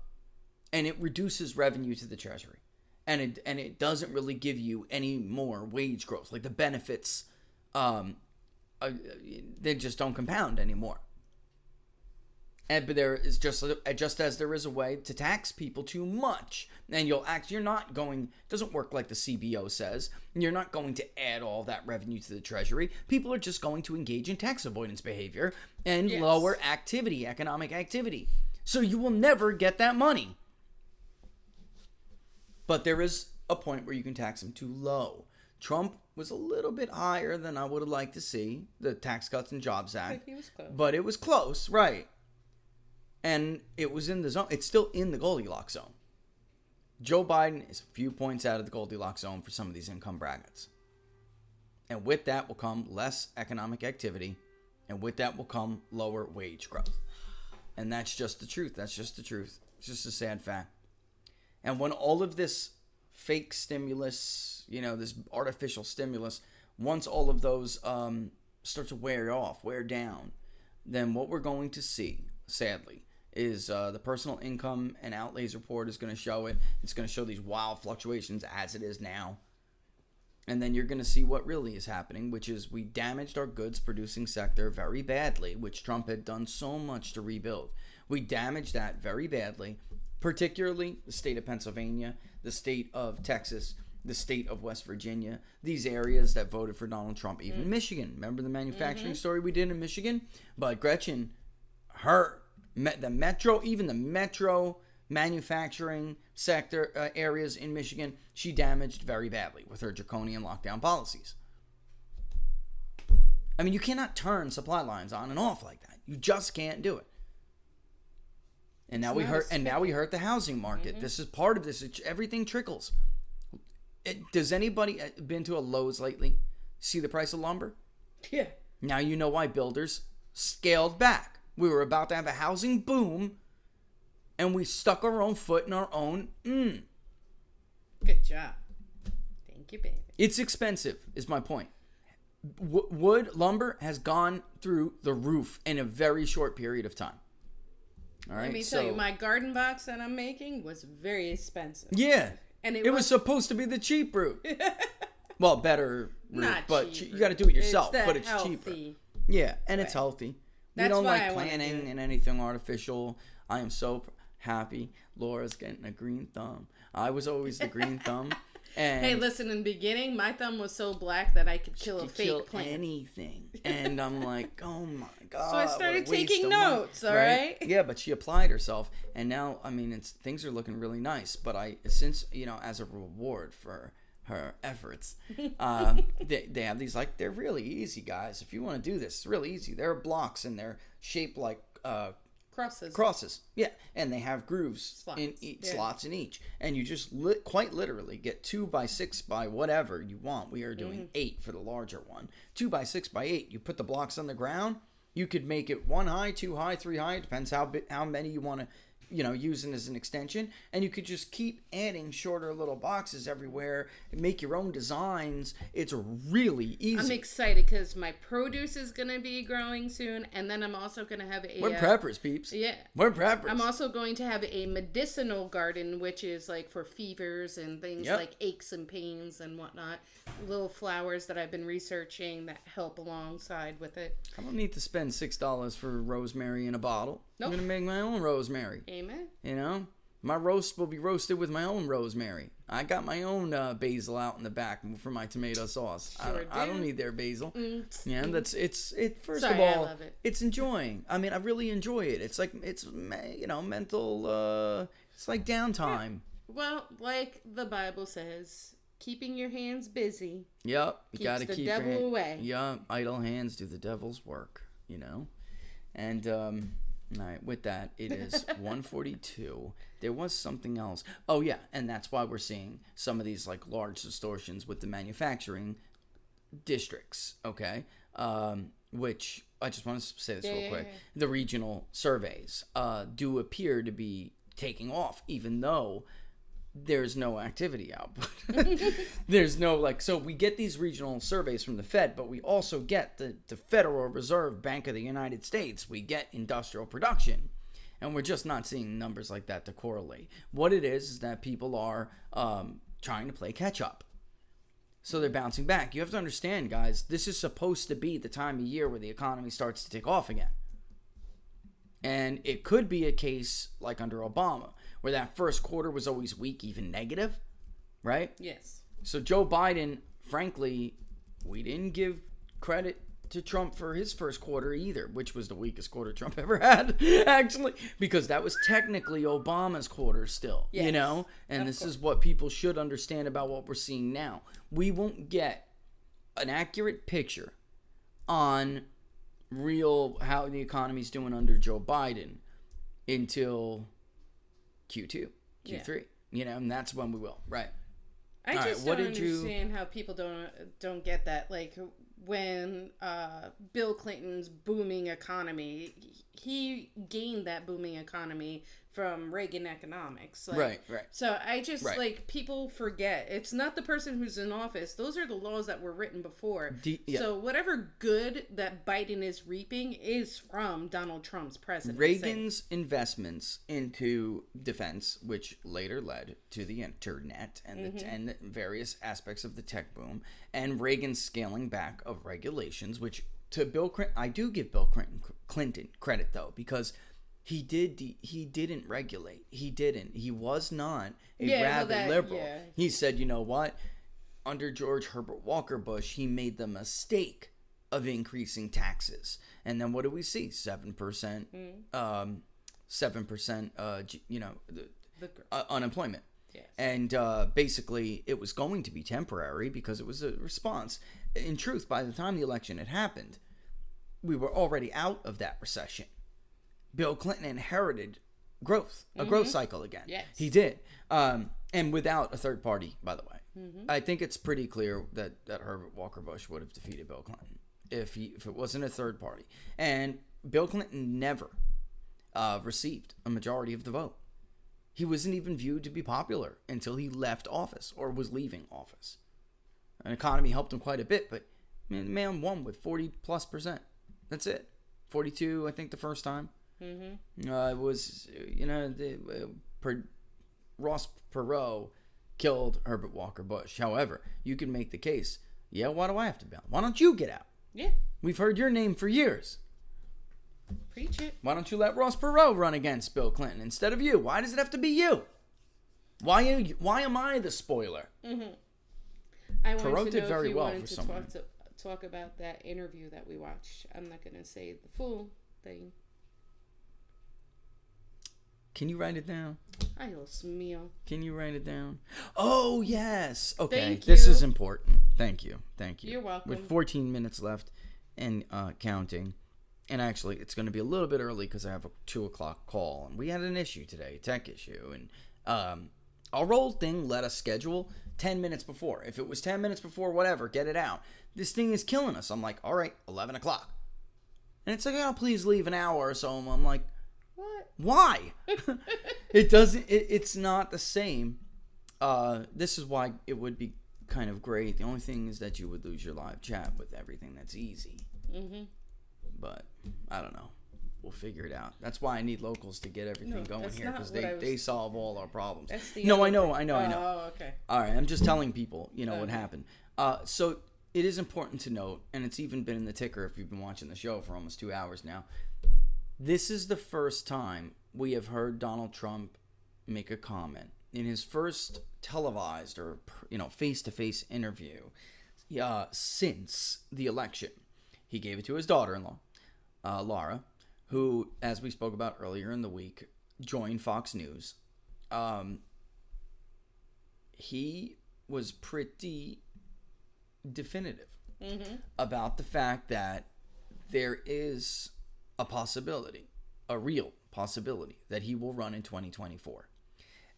and it reduces revenue to the Treasury. And it doesn't really give you any more wage growth. Like the benefits, they just don't compound anymore. But there is just as there is a way to tax people too much, and you're not going. It doesn't work like the CBO says. You're not going to add all that revenue to the Treasury. People are just going to engage in tax avoidance behavior and lower activity, economic activity. So you will never get that money. But there is a point where you can tax them too low. Trump was a little bit higher than I would have liked to see, the Tax Cuts and Jobs Act. He was close. But it was close, right? And it was in the zone. It's still in the Goldilocks zone. Joe Biden is a few points out of the Goldilocks zone for some of these income brackets. And with that will come less economic activity. And with that will come lower wage growth. And that's just the truth. That's just the truth. It's just a sad fact. And when all of this fake stimulus, this artificial stimulus, once all of those start to wear down, then what we're going to see, sadly, is the personal income and outlays report is going to show it. It's going to show these wild fluctuations as it is now. And then you're going to see what really is happening, which is we damaged our goods producing sector very badly, which Trump had done so much to rebuild. We damaged that very badly, particularly the state of Pennsylvania, the state of Texas, the state of West Virginia, these areas that voted for Donald Trump, even Michigan. Remember the manufacturing story we did in Michigan? But Gretchen, the metro manufacturing sector areas in Michigan, she damaged very badly with her draconian lockdown policies. I mean, you cannot turn supply lines on and off like that. You just can't do it. And now we hurt the housing market. This is part of this. Everything trickles. Does anybody been to a Lowe's lately? See the price of lumber? Yeah. Now you know why builders scaled back. We were about to have a housing boom, and we stuck our own foot in our own. Good job. Thank you, baby. It's expensive, is my point. Wood, lumber has gone through the roof in a very short period of time. All right. Let me tell you, my garden box that I'm making was very expensive. Yeah. And it was supposed to be the cheap route. Well, better route, but you got to do it yourself. But it's healthy. cheaper. Yeah, and it's healthy. We don't like planning and anything artificial. I am so happy. Laura's getting a green thumb. I was always the green thumb. And hey, listen, in the beginning, my thumb was so black that I could kill a fake plant. Anything. And I'm like, oh my God. So I started taking notes, all right? Yeah, but she applied herself. And now, I mean, things are looking really nice. But since, as a reward for her efforts, they have these, like, they're really easy, guys. If you want to do this, it's really easy. They're blocks and they're shaped like crosses. Yeah, and they have grooves slots in each, and you just quite literally get 2 by 6 by whatever you want. We are doing 8 for the larger one. 2 by 6 by 8. You put the blocks on the ground. You could make it 1 high, 2 high, 3 high. It depends how many you want to using as an extension, and you could just keep adding shorter little boxes everywhere and make your own designs. It's really easy. I'm excited because my produce is going to be growing soon, and then I'm also going to have We're preppers, peeps. Yeah. We're preppers. I'm also going to have a medicinal garden, which is like for fevers and things like aches and pains and whatnot. Little flowers that I've been researching that help alongside with it. I don't need to spend $6 for rosemary in a bottle. Nope. I'm going to make my own rosemary. Amen. My roast will be roasted with my own rosemary. I got my own basil out in the back for my tomato sauce. I don't need their basil. Yeah, first Sorry, of all, I love it. it's enjoying. I mean, I really enjoy it. It's like, it's, mental, it's like downtime. Well, like the Bible says, keeping your hands busy. Yep. You keeps got to the keep devil away. Yeah, idle hands do the devil's work, And, all right, with that, it is 1:42. There was something else. Oh, yeah, and that's why we're seeing some of these, like, large distortions with the manufacturing districts, okay? Which, I just want to say this real quick. Yeah. The regional surveys do appear to be taking off, even though there's no activity output. There's no, so we get these regional surveys from the Fed, but we also get the Federal Reserve Bank of the United States. We get industrial production, and we're just not seeing numbers like that to correlate. What it is that people are trying to play catch up. So they're bouncing back. You have to understand, guys, this is supposed to be the time of year where the economy starts to take off again. And it could be a case like under Obama, where that first quarter was always weak, even negative, right? Yes. So Joe Biden, frankly, we didn't give credit to Trump for his first quarter either, which was the weakest quarter Trump ever had, actually, because that was technically Obama's quarter still, yes, And this is what people should understand about what we're seeing now. We won't get an accurate picture on how the economy's doing under Joe Biden until Q2, Q3, and that's when we will, right? I just don't understand how people don't get that. Like, when Bill Clinton's booming economy, he gained that booming economy from Reagan economics. Right. So I just, people forget. It's not the person who's in office. Those are the laws that were written before. So whatever good that Biden is reaping is from Donald Trump's presidency. Reagan's investments into defense, which later led to the internet and the various aspects of the tech boom, and Reagan's scaling back of regulations, which to Bill Clinton, I do give Bill Clinton credit, though, because he didn't regulate. He was not a rabid liberal. Yeah. He said, you know what? Under George Herbert Walker Bush, he made the mistake of increasing taxes. And then what do we see? 7%, 7%, unemployment. Yes. And basically, it was going to be temporary because it was a response. In truth, by the time the election had happened, we were already out of that recession. Bill Clinton inherited a growth cycle again. Yes. He did. And without a third party, by the way. I think it's pretty clear that Herbert Walker Bush would have defeated Bill Clinton if it wasn't a third party. And Bill Clinton never received a majority of the vote. He wasn't even viewed to be popular until he left office or was leaving office. An economy helped him quite a bit, but the man won with 40+%. That's it. 42, I think, the first time. It was, Ross Perot killed Herbert Walker Bush. However, you can make the case, why do I have to be out? Why don't you get out? Yeah. We've heard your name for years. Preach it. Why don't you let Ross Perot run against Bill Clinton instead of you? Why does it have to be you? Why am I the spoiler? I wanted Perot to did know very if you well wanted for to someone. talk about that interview that we watched. I'm not going to say the full thing. Can you write it down? Ay, Dios mío. Can you write it down? Oh, yes. Okay. Thank This you. is important. Thank you. You're welcome. With 14 minutes left and counting. And actually, it's going to be a little bit early because I have a 2 o'clock call. And we had an issue today, a tech issue. And our old thing let us schedule 10 minutes before. If it was 10 minutes before, whatever, get it out. This thing is killing us. I'm like, all right, 11 o'clock. And it's like, oh, please leave an hour or so. I'm like, what? Why? It's not the same. This is why it would be kind of great. The only thing is that you would lose your live chat with everything that's easy. But I don't know. We'll figure it out. That's why I need locals to get everything going here, because they solve all our problems. No, I know. Oh, okay. All right, I'm just telling people, what happened. So it is important to note, and it's even been in the ticker if you've been watching the show for almost 2 hours now. This is the first time we have heard Donald Trump make a comment in his first televised or face-to-face interview since the election. He gave it to his daughter-in-law, Laura, who, as we spoke about earlier in the week, joined Fox News. He was pretty definitive about the fact that there is a possibility, a real possibility, that he will run in 2024.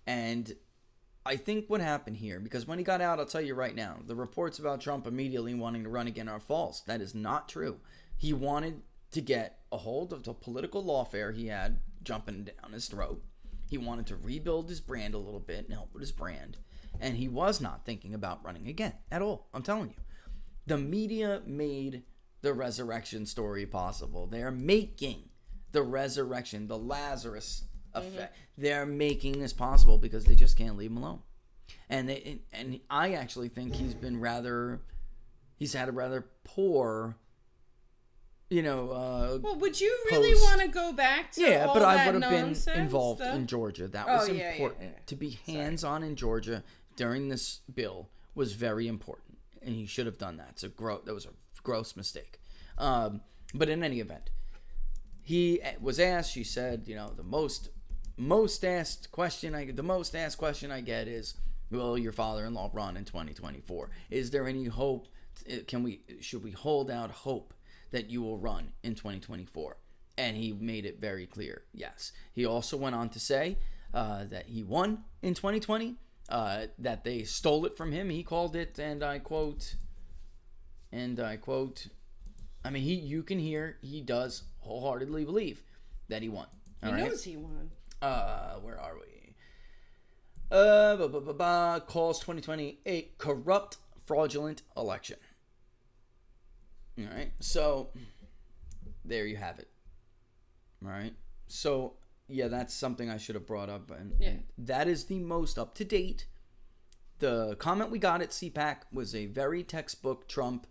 And I think what happened here, because when he got out, I'll tell you right now, the reports about Trump immediately wanting to run again are false. That is not true. He wanted to get a hold of the political lawfare he had jumping down his throat. He wanted to rebuild his brand a little bit and help with his brand. And he was not thinking about running again at all. I'm telling you. The media made the resurrection story possible. They're making the resurrection, the Lazarus effect. They're making this possible because they just can't leave him alone. And I actually think he's had a rather poor, well, would you really want to go back to all but I that would have been nonsense involved stuff? in Georgia. That was yeah, important. yeah. To be hands-on in Georgia during this bill was very important, and he should have done that. That was a gross mistake. But in any event, he was asked. She said, the most asked question I get is, will your father-in-law run in 2024? Is there any hope? Should we hold out hope that you will run in 2024? And he made it very clear, yes. He also went on to say that he won in 2020, that they stole it from him. He called it, and I quote, I mean, you can hear he does wholeheartedly believe that he won. He knows he won. Where are we? Calls 2020 a corrupt, fraudulent election. All right. So there you have it. All right. So yeah, that's something I should have brought up, and that is the most up to date. The comment we got at CPAC was a very textbook Trump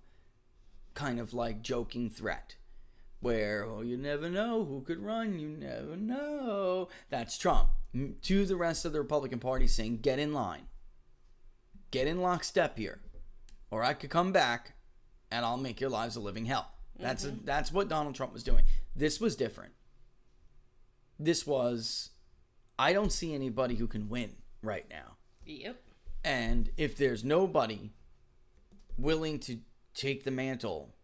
kind of like joking threat, where you never know who could run, you never know. That's Trump to the rest of the Republican Party saying, get in line, get in lockstep here, or I could come back and I'll make your lives a living hell. That's what Donald Trump was doing. This was different. This was, I don't see anybody who can win right now. Yep. And if there's nobody willing to take the mantle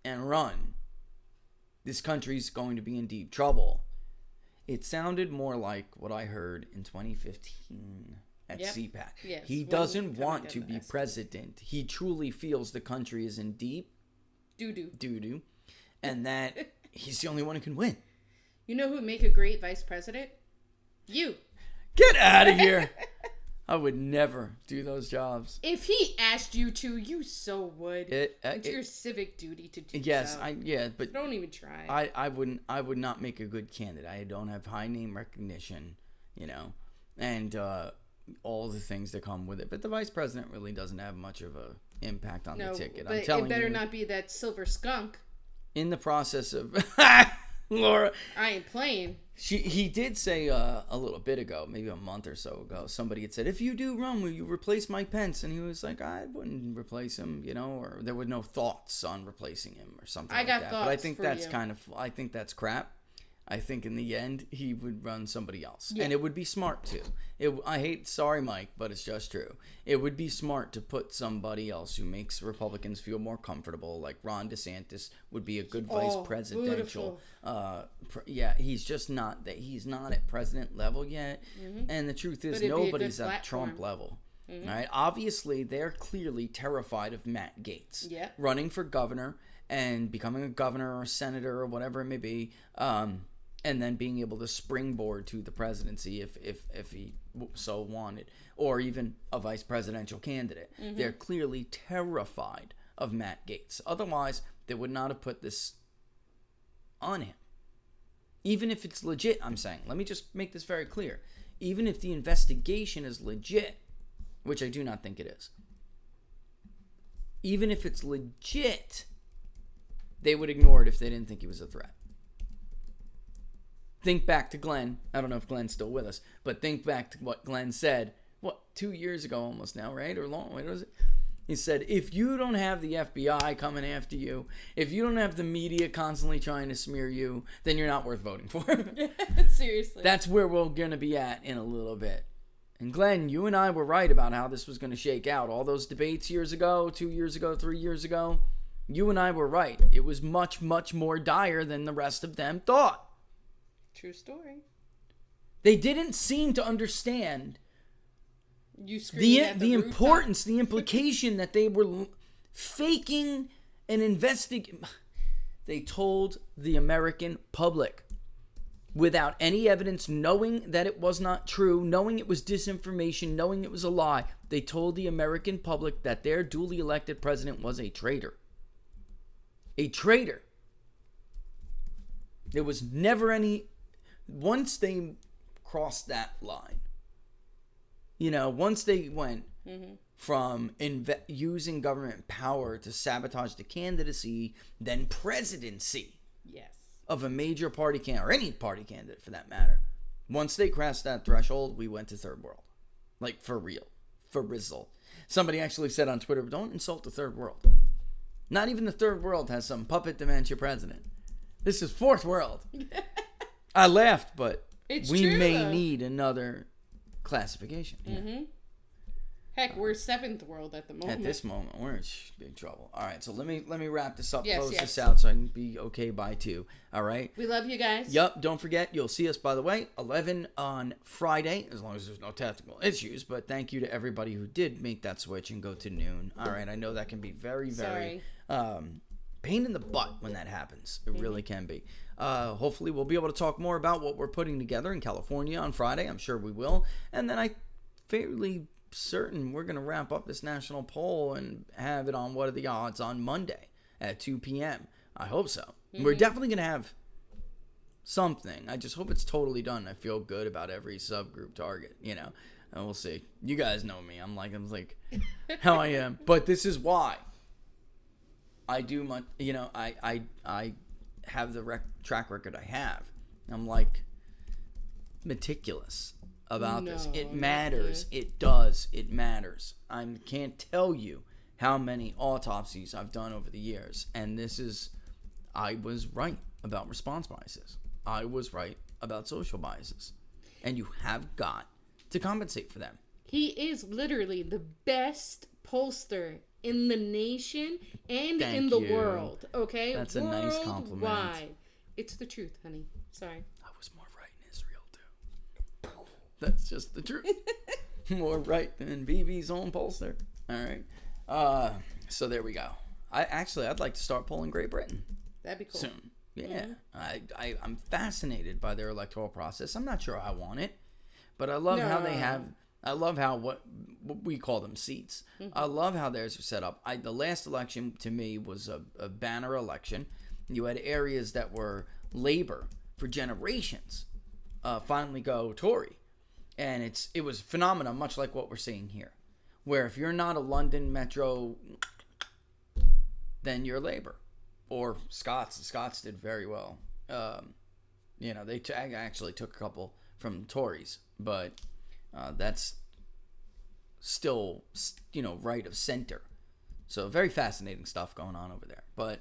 and run, this country's going to be in deep trouble. It sounded more like what I heard in 2015 at CPAC. Yes, he doesn't want to be president. He truly feels the country is in deep doo-doo, and that he's the only one who can win. You know who would make a great vice president? You. Get out of here. I would never do those jobs. If he asked you to, you so would. It's your civic duty to do yes, so. But don't even try. I would not make a good candidate. I don't have high name recognition, and all the things that come with it. But the vice president really doesn't have much of a impact on the ticket. But I'm telling you. It better not be that silver skunk. In the process of Laura, I ain't playing. He did say a little bit ago, maybe a month or so ago, somebody had said, if you do run, will you replace Mike Pence? And he was like, I wouldn't replace him, or there were no thoughts on replacing him or something like that. Thoughts, but I think that's you. I think that's crap. I think in the end, he would run somebody else. Yeah. And it would be smart too. Sorry, Mike, but it's just true. It would be smart to put somebody else who makes Republicans feel more comfortable, like Ron DeSantis would be a good vice presidential. He's just not that. He's not at president level yet. Mm-hmm. And the truth is, nobody's at Trump level. Mm-hmm. Right? Obviously, they're clearly terrified of Matt Gaetz running for governor and becoming a governor or a senator or whatever it may be. And then being able to springboard to the presidency if he so wanted, or even a vice presidential candidate. Mm-hmm. They're clearly terrified of Matt Gaetz. Otherwise, they would not have put this on him. Even if it's legit, I'm saying. Let me just make this very clear. Even if the investigation is legit, which I do not think it is. Even if it's legit, they would ignore it if they didn't think he was a threat. think back to Glenn. I don't know if Glenn's still with us, but think back to what Glenn said. 2 years ago almost now, right? Or long? What was it? He said, if you don't have the FBI coming after you, if you don't have the media constantly trying to smear you, then you're not worth voting for. Seriously. That's where we're going to be at in a little bit. And Glenn, you and I were right about how this was going to shake out. All those debates years ago, 2 years ago, 3 years ago, you and I were right. It was much, much more dire than the rest of them thought. True story. They didn't seem to understand the importance, the implication that they were faking and investing. They told the American public without any evidence, knowing that it was not true, knowing it was disinformation, knowing it was a lie. They told the American public that their duly elected president was a traitor. A traitor. There was never any. Once they crossed that line, once they went from using government power to sabotage the candidacy, then presidency of a major party candidate, or any party candidate for that matter. Once they crossed that threshold, we went to third world. Like, for real. For rizzle. Somebody actually said on Twitter, don't insult the third world. Not even the third world has some puppet dementia president. This is fourth world. I laughed, but we may need another classification. Yeah. Heck, we're seventh world at the moment. At this moment, we're in big trouble. All right, so let me wrap this up, close this yes. out so I can be okay by 2. All right? We love you guys. Yep, don't forget, you'll see us, by the way, 11 on Friday, as long as there's no technical issues. But thank you to everybody who did make that switch and go to noon. All right, I know that can be very, very pain in the butt when that happens. It really can be. Hopefully, we'll be able to talk more about what we're putting together in California on Friday. I'm sure we will. And then I fairly certain we're going to wrap up this national poll and have it on What Are the Odds on Monday at 2 p.m. I hope so. We're definitely going to have something. I just hope it's totally done. I feel good about every subgroup target, and we'll see. You guys know me. I'm like how I am. But this is why I do much, I have the track record I have. I'm meticulous about this. It matters. It does. It matters. I can't tell you how many autopsies I've done over the years. And I was right about response biases. I was right about social biases. And you have got to compensate for them. He is literally the best pollster in the nation and in the world. Okay? That's a nice compliment. Why? It's the truth, honey. Sorry. I was more right in Israel, too. That's just the truth. More right than BB's own pollster. All right. So there we go. I'd like to start polling Great Britain. That'd be cool. Soon. Yeah. I'm fascinated by their electoral process. I'm not sure I want it, but I love how they have. I love how what we call them seats. I love how theirs are set up. The last election to me was a banner election. You had areas that were Labour for generations finally go Tory. And it was a phenomenon, much like what we're seeing here, where if you're not a London Metro, then you're Labour. Or Scots. The Scots did very well. They actually took a couple from Tories, but that's still, right of center. So very fascinating stuff going on over there. But,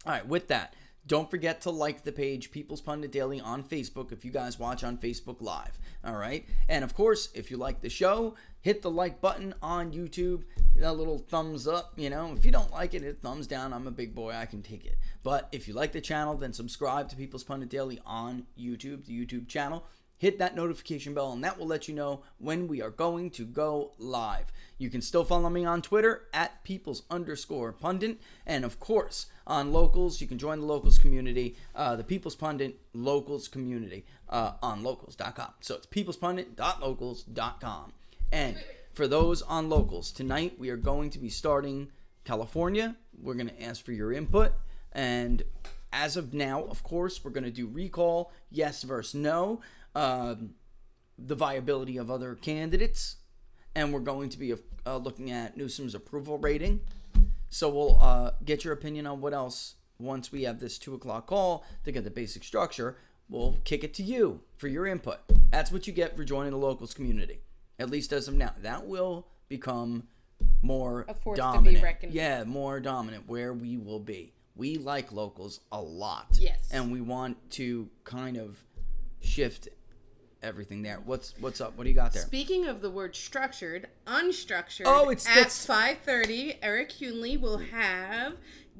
all right, with that, don't forget to like the page People's Pundit Daily on Facebook if you guys watch on Facebook Live. All right? And, of course, if you like the show, hit the like button on YouTube. Hit that little thumbs up, If you don't like it, hit thumbs down. I'm a big boy. I can take it. But if you like the channel, then subscribe to People's Pundit Daily on YouTube, the YouTube channel. Hit that notification bell, and that will let you know when we are going to go live. You can still follow me on Twitter at peoples_pundit. And, of course, on Locals, you can join the Locals community, the People's Pundit Locals community on locals.com. So it's peoplespundit.locals.com. And for those on Locals, tonight we are going to be starting California. We're going to ask for your input. And as of now, of course, we're going to do recall, yes versus no. The viability of other candidates, and we're going to be looking at Newsom's approval rating. So we'll get your opinion on what else once we have this 2 o'clock call to get the basic structure. we'll kick it to you for your input. That's what you get for joining the locals community, at least as of now. That will become more a force dominant. To be reckoned with. Yeah, more dominant where we will be. We like locals a lot. Yes. And we want to kind of shift everything there. What's up? What do you got there? Speaking of the word structured, unstructured. It's at 5:30. Eric Hunley will have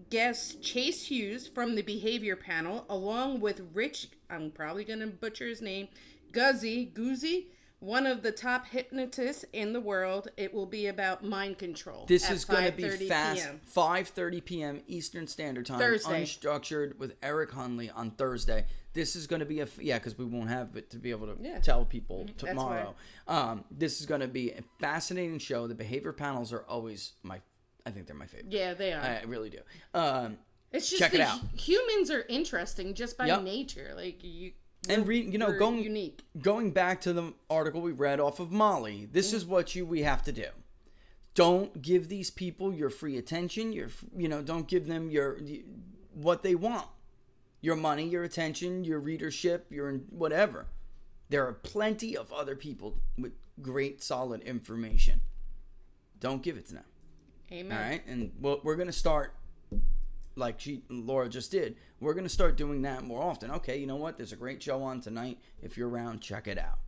guest Chase Hughes from the Behavior Panel, along with Rich. I'm probably gonna butcher his name. Guzzi, one of the top hypnotists in the world. It will be about mind control. This is going to be fast. PM. 5:30 p.m. Eastern Standard Time. Thursday. Unstructured with Eric Hunley on Thursday. This is going to be because we won't have it to be able to Yeah. tell people That's tomorrow. This is going to be a fascinating show. The behavior panels are always I think they're my favorite. Yeah, they are. I really do. It's just check it out. Humans are interesting just by Yep. nature. Like And we're unique. Going back to the article we read off of Molly, this is what we have to do. Don't give these people your free attention. Don't give them what they want. Your money, your attention, your readership, your whatever. There are plenty of other people with great, solid information. Don't give it to them. Amen. All right, and we're gonna start. Like Laura just did, we're going to start doing that more often. Okay, you know what? There's a great show on tonight. If you're around, check it out.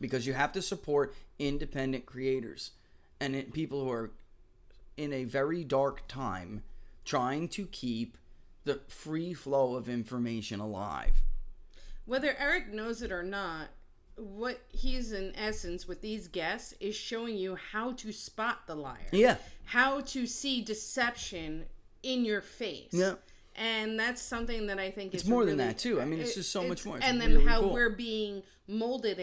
Because you have to support independent creators and people who are in a very dark time trying to keep the free flow of information alive. Whether Eric knows it or not, what he's in essence with these guests is showing you how to spot the liar. Yeah. How to see deception in your face. Yeah. And that's something that I think it's is more really, than that too. I mean, it's just so much more. It's and then really how cool. we're being molded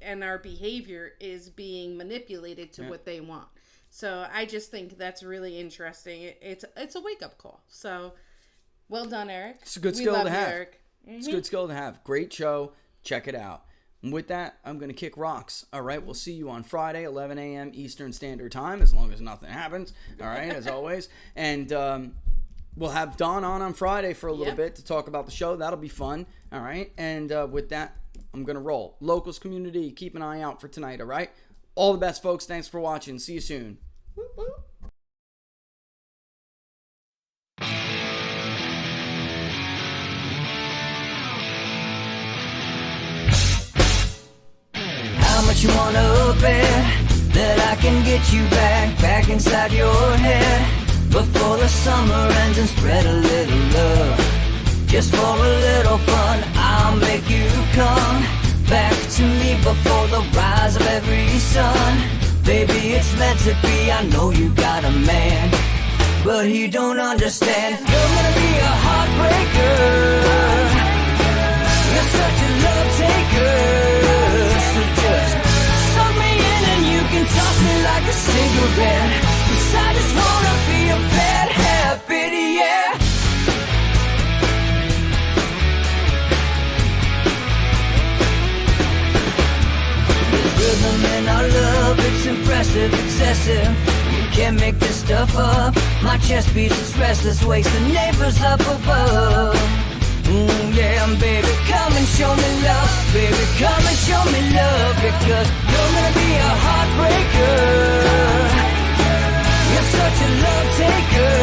and our behavior is being manipulated to what they want. So I just think that's really interesting. It's a wake up call. So well done, Eric. It's a good skill to have. It's a good skill to have. Great show. Check it out. And with that, I'm going to kick rocks. All right, we'll see you on Friday, 11 a.m. Eastern Standard Time, as long as nothing happens. All right, as always. And we'll have Dawn on Friday for a little bit to talk about the show. That'll be fun. All right, and with that, I'm going to roll. Locals community, keep an eye out for tonight, all right? All the best, folks. Thanks for watching. See you soon. Whoop, whoop. How much you wanna bet that I can get you back inside your head before the summer ends and spread a little love. Just for a little fun, I'll make you come back to me before the rise of every sun. Baby, it's meant to be. I know you got a man, but he don't understand. You're gonna be a heartbreaker. You're such a love taker. So just suck me in and you can toss me like a cigarette. 'Cause I just wanna be a bad habit, yeah. There's rhythm in our love, it's impressive, excessive. You can't make this stuff up. My chest beats, it's restless, wakes the neighbors up above. Yeah, baby, come and show me love. Baby, come and show me love. Because you're gonna be a heartbreaker. You're such a love taker.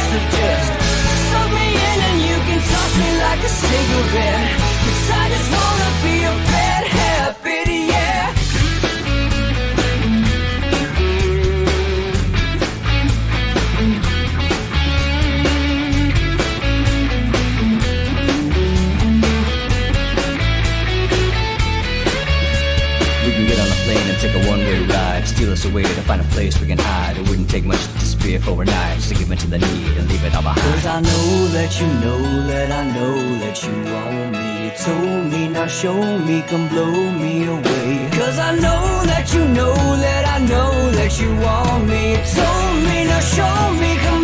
So just suck me in and you can toss me like a cigarette. 'Cause I just wanna be a bad habit, yeah. Get on a plane and take a one-way ride. Steal us away to find a place we can hide. It wouldn't take much to disappear for a night. Just to give in to the need and leave it all behind. 'Cause I know that you know that I know that you want me. You told me, now show me, come blow me away. 'Cause I know that you know that I know that you want me. You told me, now show me, come